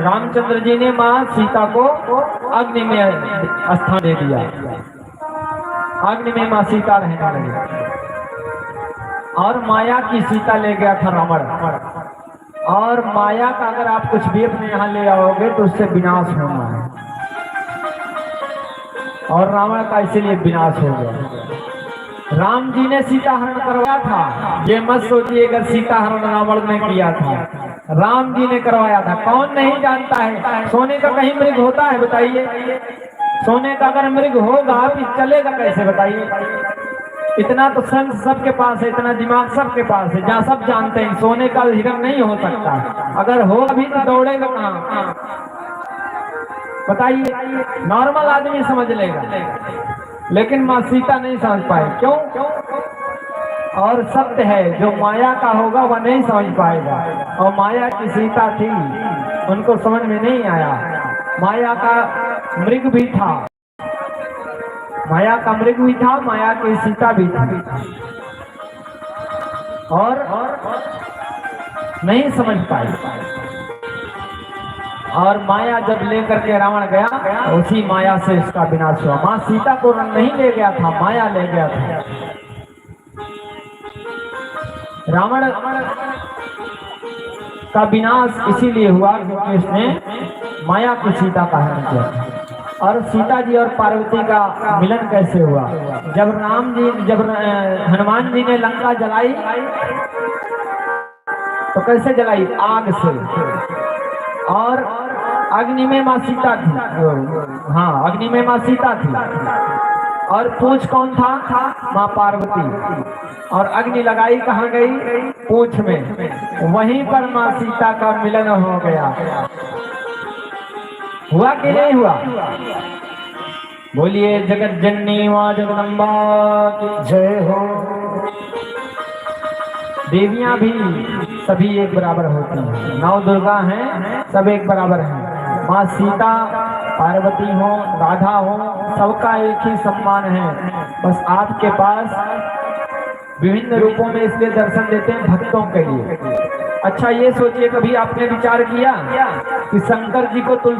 रामचंद्र जी ने माँ सीता को अग्नि में स्थान दे दिया, अग्नि में माँ सीता रहने लगी। और माया की सीता ले गया था रावण, और माया का अगर आप कुछ भी अपने यहाँ ले आओगे तो उससे विनाश होना है, और रावण का इसीलिए विनाश हो गया। राम जी ने सीता हरण करवाया था, ये मत सोचिए अगर सीता हरण रावण ने किया था, राम जी ने करवाया था। कौन नहीं जानता है सोने का कहीं मृग होता है? बताइए, सोने का अगर मृग होगा फिर चलेगा कैसे? बताइए। इतना तो सेंस सबके पास है, इतना दिमाग सबके पास है, जहाँ सब जानते हैं सोने का हिरण नहीं हो सकता। अगर हो भी तो दौड़ेगा कहाँ? बताइए, नॉर्मल आदमी समझ लेगा, लेकिन माँ सीता नहीं समझ पाए। क्यों? और सत्य है, जो माया का होगा वह नहीं समझ पाएगा। और माया की सीता थी, उनको समझ में नहीं आया। माया का मृग भी था, माया का मृग भी था, माया की सीता भी थी, और नहीं समझ पाई। और माया जब लेकर के रावण गया, उसी माया से इसका विनाश हुआ। माँ सीता को नहीं ले गया था, माया ले गया था। रावण का विनाश इसीलिए हुआ क्योंकि उसने माया की सीता का हरण किया। और सीता जी और पार्वती का मिलन कैसे हुआ? जब हनुमान जी ने लंका जलाई, तो कैसे जलाई? आग से। और अग्नि में माँ सीता थी, हाँ अग्नि में माँ सीता थी। और पूंछ कौन था? माँ पार्वती। और अग्नि लगाई कहाँ गई? पूंछ में। वहीं पर माँ सीता का मिलन हो गया। हुआ कि नहीं हुआ? बोलिए जगत जननी माँ जगदम्बा की जय हो। देवियां भी सभी एक बराबर होती हैं, 9 दुर्गा हैं, सब एक बराबर हैं। माँ सीता, पार्वती हो, राधा हो, सबका एक ही सम्मान है। बस आपके पास विभिन्न रूपों में इसलिए दर्शन देते हैं भक्तों के लिए। अच्छा ये सोचिए, कभी आपने विचार किया कि शंकर जी को तुलसी